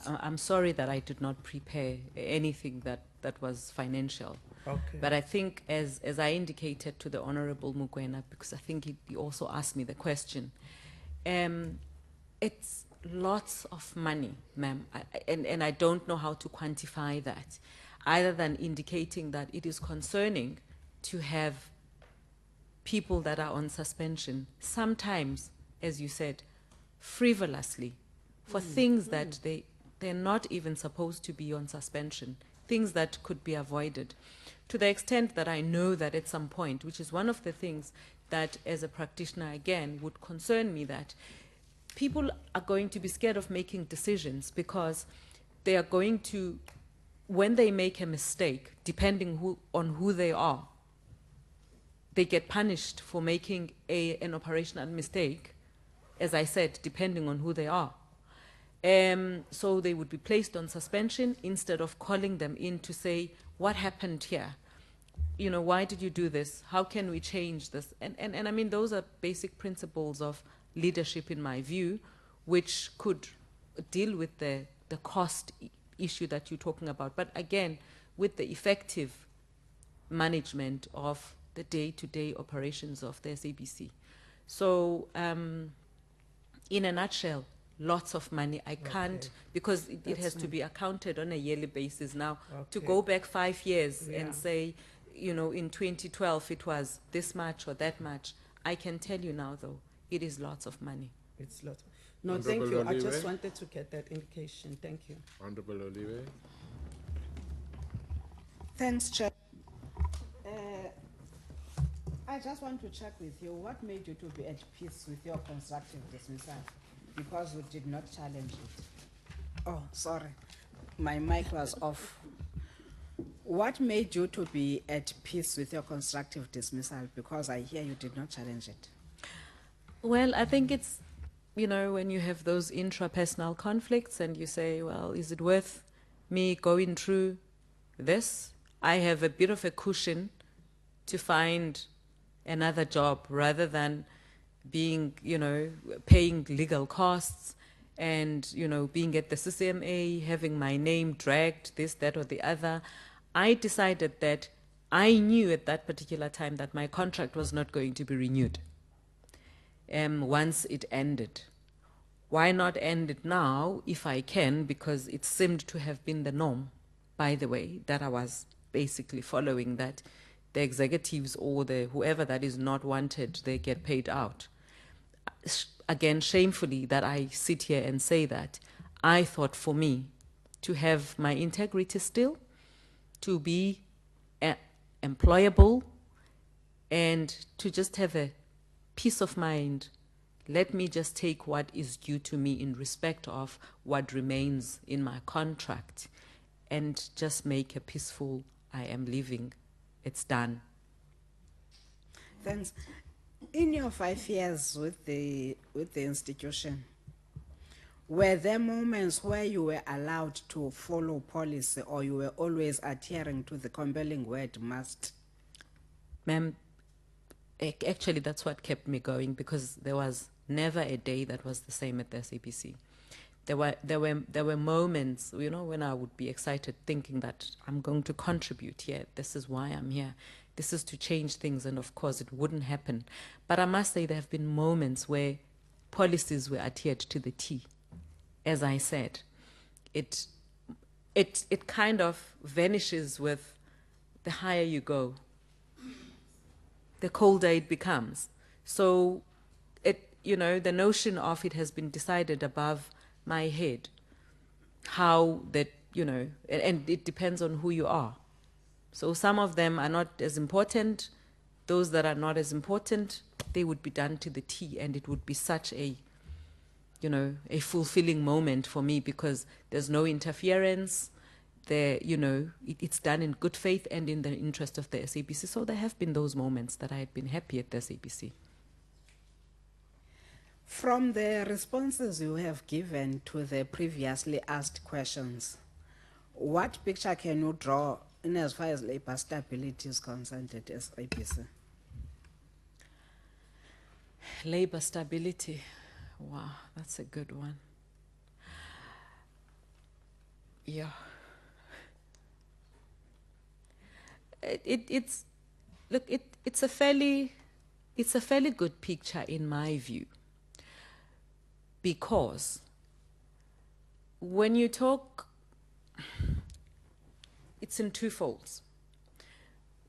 I'm sorry that I did not prepare anything that was financial. Okay. But I think, as I indicated to the Honorable Mukwena, because I think he also asked me the question, it's lots of money, ma'am, and I don't know how to quantify that, other than indicating that it is concerning to have people that are on suspension, sometimes, as you said, frivolously, for things that they're not even supposed to be on suspension, things that could be avoided. To the extent that I know that at some point, which is one of the things that as a practitioner, again, would concern me, that people are going to be scared of making decisions because they are going to, when they make a mistake, depending on who they are, they get punished for making an operational mistake, as I said, depending on who they are. So they would be placed on suspension instead of calling them in to say, what happened here? You know, why did you do this? How can we change this? And I mean, those are basic principles of leadership, in my view, which could deal with the cost issue that you're talking about. But again, with the effective management of the day-to-day operations of the SABC. So in a nutshell, lots of money. I can't, because it has to be accounted on a yearly basis now. To go back 5 years and say, you know, in 2012 it was this much or that much, I can tell you now, though, it is lots of money. It's lots. No, Honorable thank you. I Olive. just wanted to get that indication. Thank you. Honorable Olive. Thanks, Chair. I just want to check with you, what made you to be at peace with your constructive dismissal? Because you did not challenge it. Oh, sorry. My mic was off. What made you to be at peace with your constructive dismissal? Because I hear you did not challenge it. Well, I think it's, you know, when you have those intrapersonal conflicts and you say, well, is it worth me going through this? I have a bit of a cushion to find another job rather than being, you know, paying legal costs and, you know, being at the CCMA, having my name dragged, this, that, or the other. I decided that I knew at that particular time that my contract was not going to be renewed once it ended. Why not end it now if I can? Because it seemed to have been the norm, by the way, that I was basically following, that the executives or the whoever that is not wanted, they get paid out. Again, shamefully that I sit here and say that. I thought for me to have my integrity still, to be employable, And to just have a peace of mind, let me just take what is due to me in respect of what remains in my contract and just make a peaceful, I am leaving, it's done. Thanks. In your 5 years with the institution, were there moments where you were allowed to follow policy, or you were always adhering to the compelling word must? Ma'am, actually that's what kept me going, because there was never a day that was the same at the SABC. There were moments, you know, when I would be excited thinking that I'm going to contribute here. This is why I'm here. This is to change things, and of course it wouldn't happen. But I must say there have been moments where policies were adhered to the T. As I said, it kind of vanishes with the higher you go, the colder it becomes. So you know, the notion of it has been decided above my head, how that, you know, and it depends on who you are. So some of them are not as important. Those that are not as important, they would be done to the T, and it would be such a, you know, a fulfilling moment for me, because there's no interference. There, you know, it's done in good faith and in the interest of the SABC. So there have been those moments that I had been happy at the SABC. From the responses you have given to the previously asked questions, what picture can you draw in as far as labor stability is concerned at SABC? Labor stability. Wow, that's a good one. Yeah. It's a fairly good picture in my view, because when you talk, it's in two folds.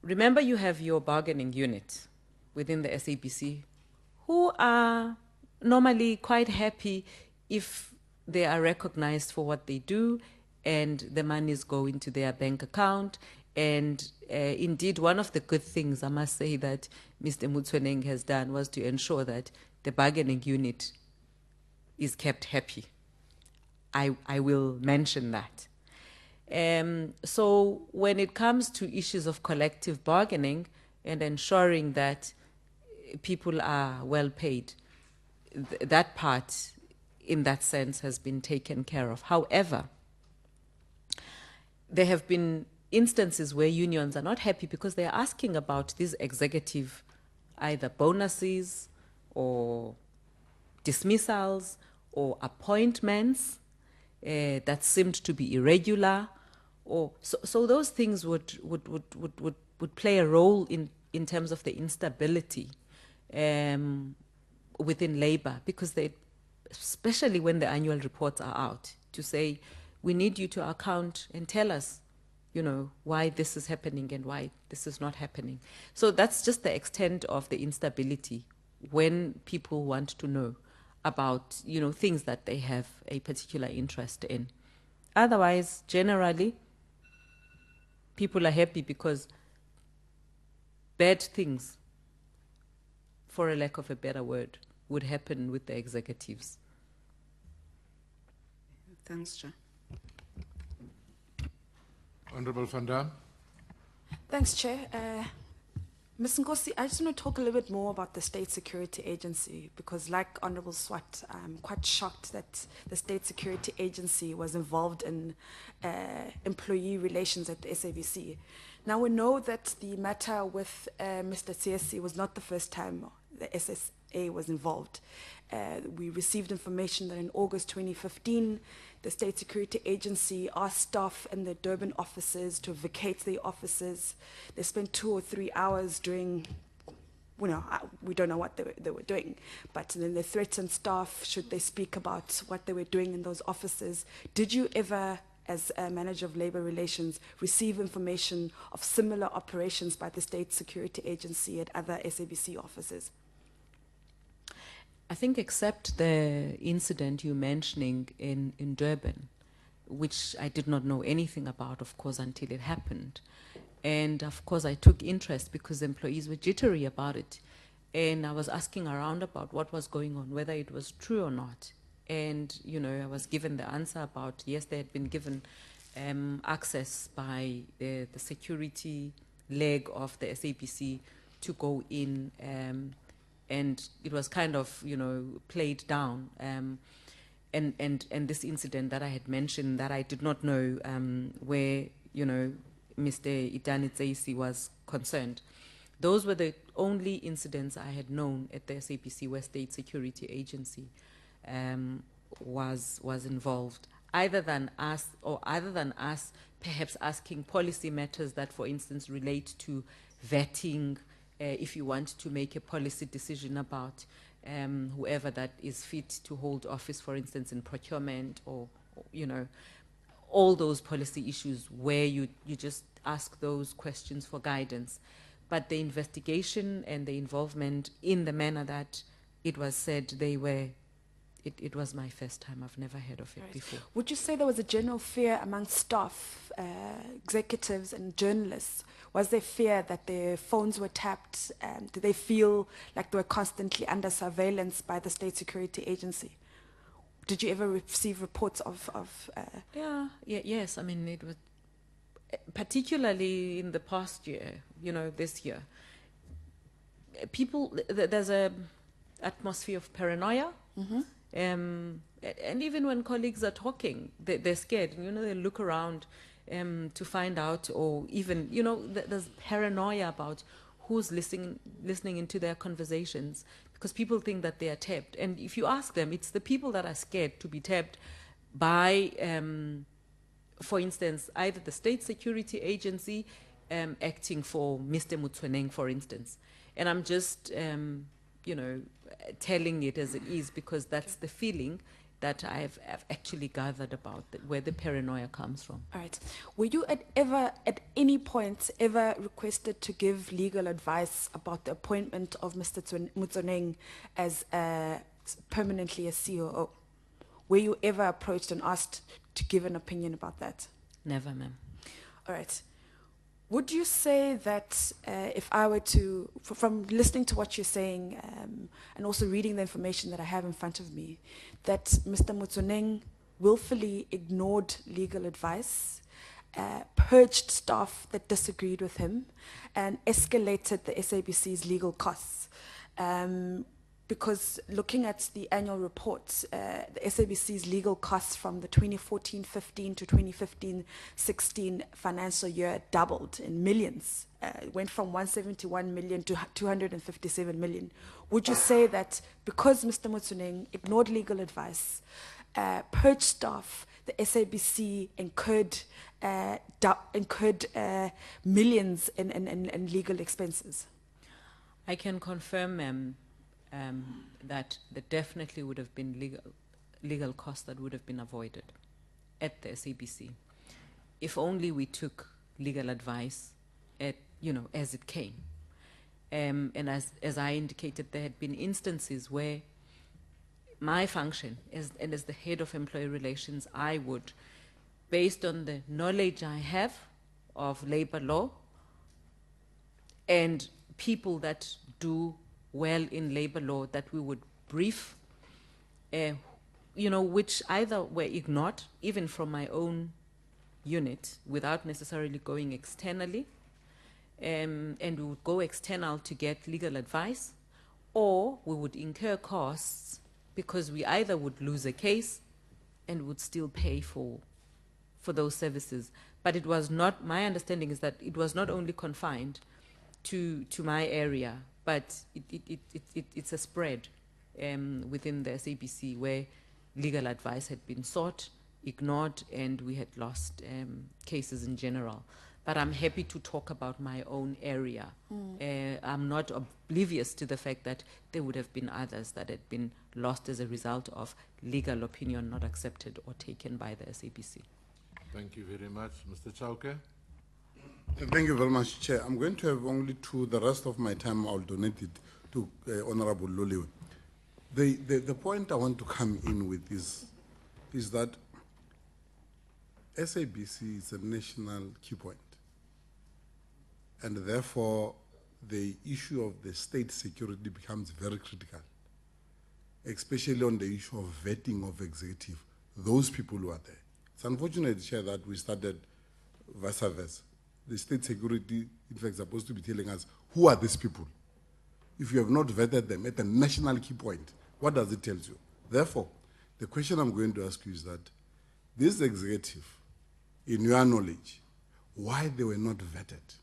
Remember, you have your bargaining unit within the SABC who are normally quite happy if they are recognized for what they do and the monies go into their bank account. And indeed, one of the good things, I must say, that Mr. Mutweneng has done was to ensure that the bargaining unit is kept happy. I will mention that. So when it comes to issues of collective bargaining and ensuring that people are well paid, that part, in that sense, has been taken care of. However, there have been instances where unions are not happy because they're asking about these executive either bonuses or dismissals or appointments that seemed to be irregular, or so those things would play a role in terms of the instability within labor, because they, especially when the annual reports are out, to say, we need you to account and tell us, you know, why this is happening and why this is not happening. So that's just the extent of the instability when people want to know about, you know, things that they have a particular interest in. Otherwise, generally, people are happy because bad things, for a lack of a better word, would happen with the executives. Thanks, Chair. Honorable Franta. Thanks, Chair. Ms. Nkosi, I just want to talk a little bit more about the State Security Agency, because like Honorable Swat, I'm quite shocked that the State Security Agency was involved in employee relations at the SABC. Now, we know that the matter with Mr. Tsesi was not the first time the SSA was involved. We received information that in August 2015, the State Security Agency asked staff in the Durban offices to vacate their offices. They spent 2 or 3 hours doing, you know, we don't know what they were doing, but then they threatened staff should they speak about what they were doing in those offices. Did you ever, as a manager of labor relations, receive information of similar operations by the State Security Agency at other SABC offices? I think, except the incident you're mentioning in Durban, which I did not know anything about, of course, until it happened, And of course, I took interest because employees were jittery about it. And I was asking around about what was going on, whether it was true or not. And, you know, I was given the answer about, yes, they had been given access by the security leg of the SABC to go in, and it was kind of, you know, played down. And this incident that I had mentioned that I did not know, where, you know, Mr. Idani was concerned. Those were the only incidents I had known at the SABC where State Security Agency was involved. Either than us perhaps asking policy matters that, for instance, relate to vetting, if you want to make a policy decision about whoever that is fit to hold office, for instance, in procurement, or you know, all those policy issues where you just ask those questions for guidance. But the investigation and the involvement in the manner that it was said they were, it was my first time. I've never heard of it before. Would you say there was a general fear among staff, executives and journalists? Was there fear that their phones were tapped? Did they feel like they were constantly under surveillance by the State Security Agency? Did you ever receive reports of yes. I mean, it was particularly in the past year, you know, this year. People, there's a atmosphere of paranoia. Mm-hmm. And even when colleagues are talking, they're scared. You know, they look around to find out, or even, you know, there's paranoia about who's listening into their conversations, because people think that they are tapped. And if you ask them, it's the people that are scared to be tapped by, for instance, either the State Security Agency acting for Mr. Motsoeneng, for instance. And I'm just, you know, telling it as it is, because that's the feeling that I've actually gathered about where the paranoia comes from. All right. Were you at any point ever requested to give legal advice about the appointment of Mr. Motsoeneng as permanently a COO? Were you ever approached and asked to give an opinion about that? Never, ma'am. All right. Would you say that if I were to, from listening to what you're saying and also reading the information that I have in front of me, that Mr. Motsoeneng willfully ignored legal advice, purged staff that disagreed with him, and escalated the SABC's legal costs? Because looking at the annual reports, the SABC's legal costs from the 2014-15 to 2015-16 financial year doubled in millions. It went from 171 million to 257 million. Would you say that because Mr. Motsoeneng ignored legal advice, purged staff, the SABC incurred millions in legal expenses? I can confirm, ma'am, that there definitely would have been legal costs that would have been avoided at the SABC if only we took legal advice at, you know, as it came. And as I indicated, there had been instances where my function as the head of employee relations, I would, based on the knowledge I have of labor law and people that do well in labor law, that we would brief, you know, which either were ignored, even from my own unit, without necessarily going externally, and we would go external to get legal advice, or we would incur costs because we either would lose a case and would still pay for those services. But it was not, my understanding is that it was not only confined to my area, but it's a spread within the SABC where legal advice had been sought, ignored, and we had lost cases in general. But I'm happy to talk about my own area. I'm not oblivious to the fact that there would have been others that had been lost as a result of legal opinion not accepted or taken by the SABC. Thank you very much. Mr. Chauke? Thank you very much, Chair. I'm going to have only two. The rest of my time I'll donate it to Honorable Loliwe. The point I want to come in with is that SABC is a national key point. and therefore the issue of the state security becomes very critical, especially on the issue of vetting of executive, those people who are there. It's unfortunate, Chair, that we started vice versa. The state security, in fact, is supposed to be telling us who are these people. If you have not vetted them at a national key point, what does it tell you? Therefore, the question I'm going to ask you is that this executive, in your knowledge, why they were not vetted?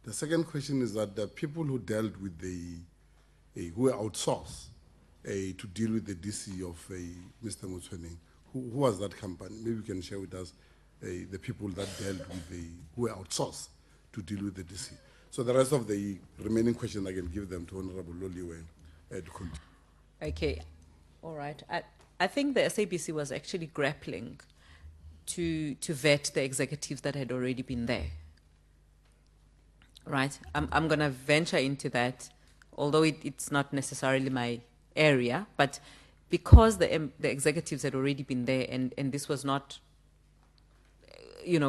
The second question is that the people who dealt with who were outsourced to deal with the DC of Mr. Motsoeneng, who was that company? Maybe you can share with us the people that dealt with who were outsourced to deal with the DC. So the rest of the remaining questions I can give them to Honorable Loliwe to continue. Okay, all right. I think the SABC was actually grappling to vet the executives that had already been there. Right, I'm going to venture into that, although it's not necessarily my area, but because the executives had already been there and this was not,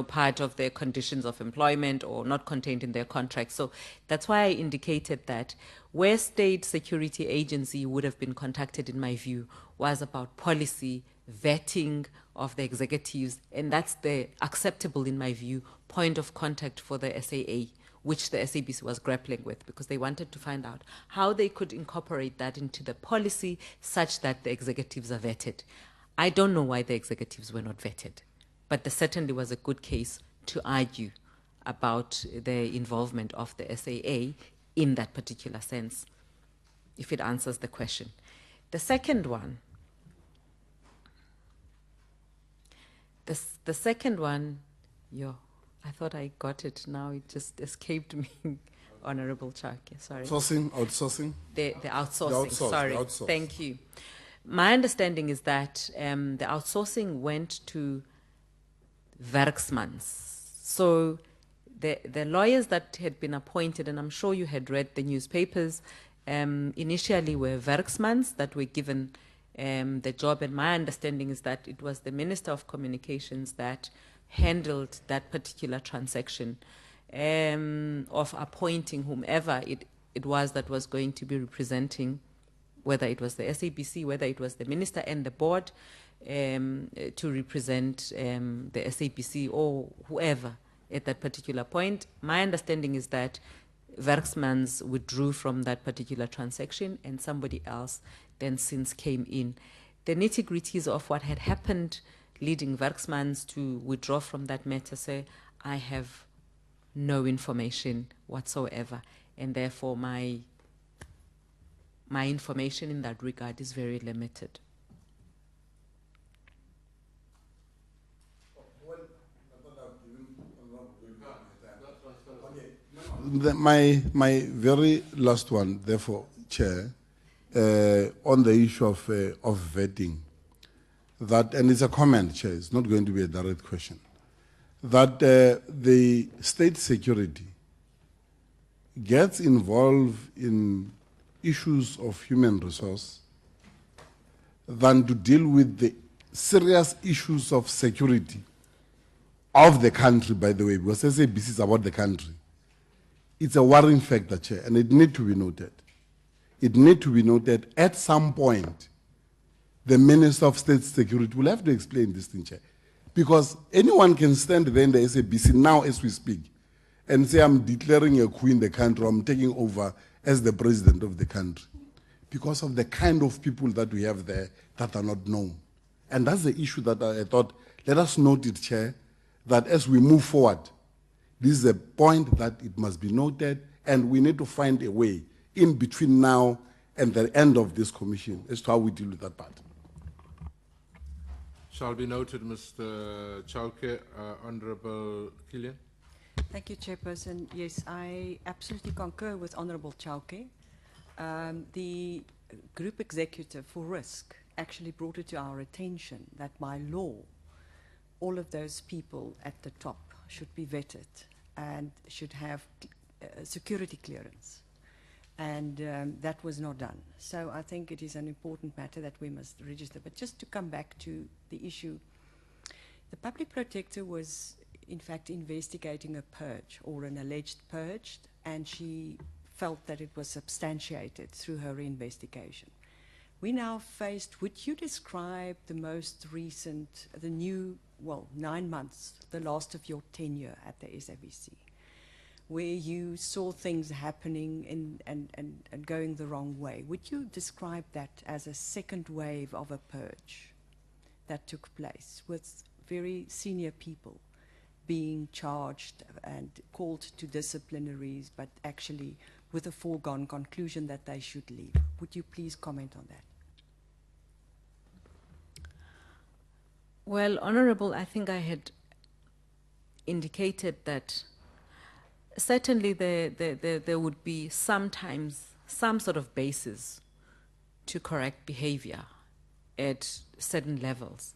part of their conditions of employment or not contained in their contract. So that's why I indicated that where state security agency would have been contacted, in my view, was about policy, vetting of the executives, and that's the acceptable, in my view, point of contact for the SAA, which the SABC was grappling with, because they wanted to find out how they could incorporate that into the policy such that the executives are vetted. I don't know why the executives were not vetted, but there certainly was a good case to argue about the involvement of the SAA in that particular sense, if it answers the question. The second one, the second one, I thought I got it. Now it just escaped me. Honorable Chake, sorry. Outsourcing? The outsourcing, sorry. The outsource. Thank you. My understanding is that the outsourcing went to Werksmans. So the lawyers that had been appointed, and I'm sure you had read the newspapers, initially were Werksmans that were given the job, and my understanding is that it was the Minister of Communications that handled that particular transaction of appointing whomever it was that was going to be representing, whether it was the SABC, whether it was the minister and the board, to represent the SABC or whoever at that particular point. My understanding is that Werksmans withdrew from that particular transaction and somebody else then since came in. The nitty-gritties of what had happened leading Werksmans to withdraw from that matter, say, I have no information whatsoever, and therefore my information in that regard is very limited. My very last one, therefore, Chair, on the issue of vetting, that, and it's a comment, Chair, it's not going to be a direct question, that the state security gets involved in issues of human resource than to deal with the serious issues of security of the country, by the way, because SABC is about the country. It's a worrying factor, Chair, and it needs to be noted. It needs to be noted at some point, the Minister of State Security will have to explain this thing, Chair. Because anyone can stand there in the SABC now as we speak and say, I'm declaring a coup in the country, I'm taking over as the president of the country. Because of the kind of people that we have there that are not known. And that's the issue that I thought, let us note it, Chair, that as we move forward, this is a point that it must be noted, and we need to find a way in between now and the end of this commission as to how we deal with that part. Shall be noted, Mr. Chauke. Honorable Killian. Thank you, Chairperson. Yes, I absolutely concur with Honorable Chauke. The group executive for risk actually brought it to our attention that by law, all of those people at the top should be vetted and should have security clearance. And that was not done. So I think it is an important matter that we must register. But just to come back to the issue, the public protector was in fact, investigating a purge or an alleged purge, and she felt that it was substantiated through her investigation. We now faced, would you describe the most recent, the new, well, 9 months, the last of your tenure at the SABC, where you saw things happening and going the wrong way? Would you describe that as a second wave of a purge that took place with very senior people being charged and called to disciplinaries, but actually with a foregone conclusion that they should leave? Would you please comment on that? Well, Honorable, I think I had indicated that certainly there would be sometimes some sort of basis to correct behavior at certain levels.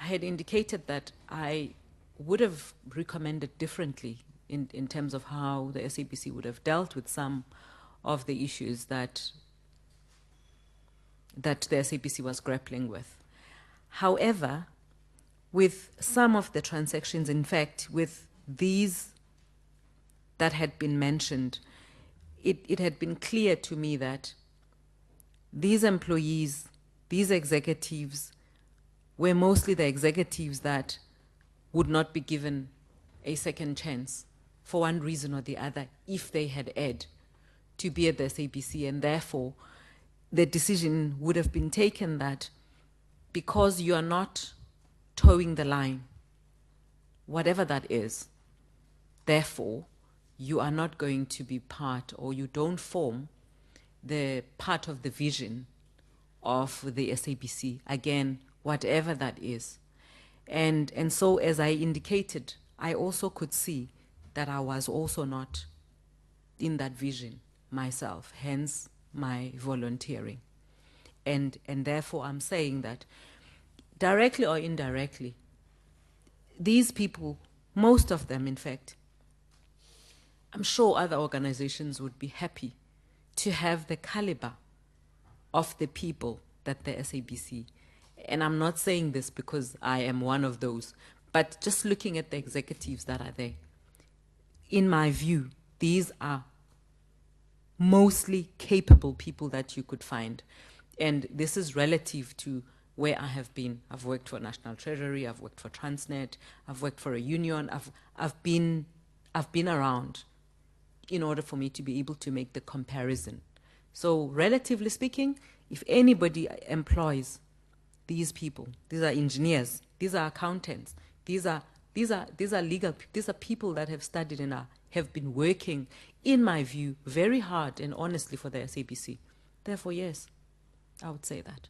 I had indicated that I would have recommended differently in terms of how the SABC would have dealt with some of the issues that the SABC was grappling with. However, with some of the transactions, in fact, with these that had been mentioned, it had been clear to me that these employees, these executives, were mostly the executives that would not be given a second chance for one reason or the other if they had erred to be at the SABC, and therefore the decision would have been taken that because you are not towing the line, whatever that is, therefore you are not going to be part, or you don't form the part of the vision of the SABC, again, whatever that is. And so, as I indicated, I also could see that I was also not in that vision myself, hence my volunteering. And therefore, I'm saying that directly or indirectly, these people, most of them, in fact, I'm sure other organizations would be happy to have the caliber of the people that the SABC, and I'm not saying this because I am one of those, but just looking at the executives that are there, in my view, these are mostly capable people that you could find. And this is relative to where I have been. I've worked for National Treasury, I've worked for Transnet, I've worked for a union, I've been around in order for me to be able to make the comparison. So relatively speaking, if anybody employs these people, these are engineers, these are accountants, these are legal, these are people that have studied and have been working, in my view, very hard and honestly for the SABC. Therefore, yes, I would say that.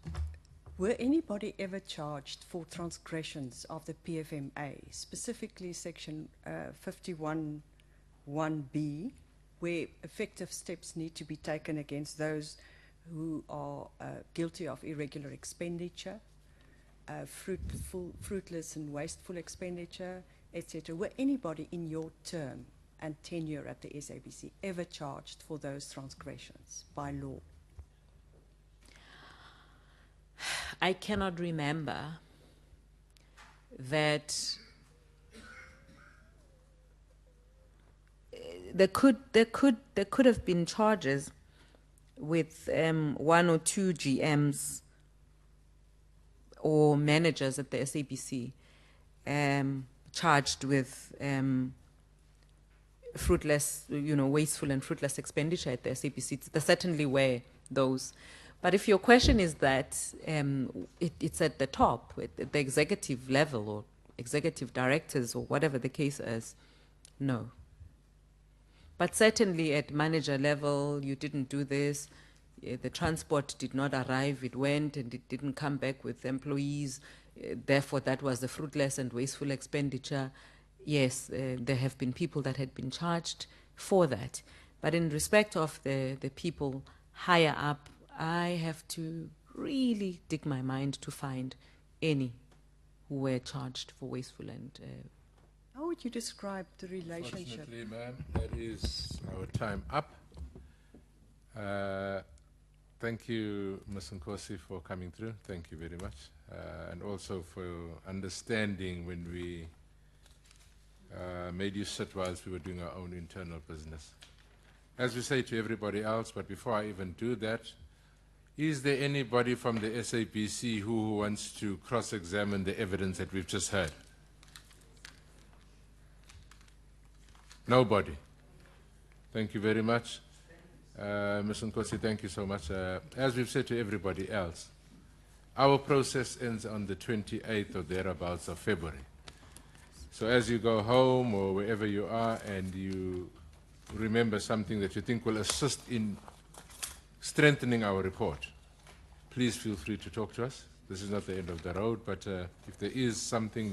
Were anybody ever charged for transgressions of the PFMA, specifically section 51(1)(b), where effective steps need to be taken against those who are guilty of irregular expenditure, fruitless and wasteful expenditure, etc.? Were anybody in your term and tenure at the SABC ever charged for those transgressions by law? I cannot remember that there could have been charges with 1 or 2 GMs or managers at the SABC charged with fruitless, wasteful and fruitless expenditure at the SABC. There certainly were those. But if your question is that it's at the top, at the executive level or executive directors or whatever the case is, no. But certainly at manager level, you didn't do this, the transport did not arrive, it went and it didn't come back with employees, therefore that was the fruitless and wasteful expenditure. Yes, there have been people that had been charged for that. But in respect of the people higher up, I have to really dig my mind to find any who were charged for wasteful and... How would you describe the relationship? Unfortunately, ma'am, that is our time up. Thank you, Ms. Nkosi, for coming through. Thank you very much. And also for understanding when we made you sit whilst we were doing our own internal business. As we say to everybody else, but before I even do that, is there anybody from the SABC who wants to cross-examine the evidence that we've just heard? Nobody. Thank you very much. Ms. Nkosi, thank you so much. As we've said to everybody else, our process ends on the 28th or thereabouts of February. So as you go home or wherever you are and you remember something that you think will assist in strengthening our report, please feel free to talk to us. This is not the end of the road, but if there is something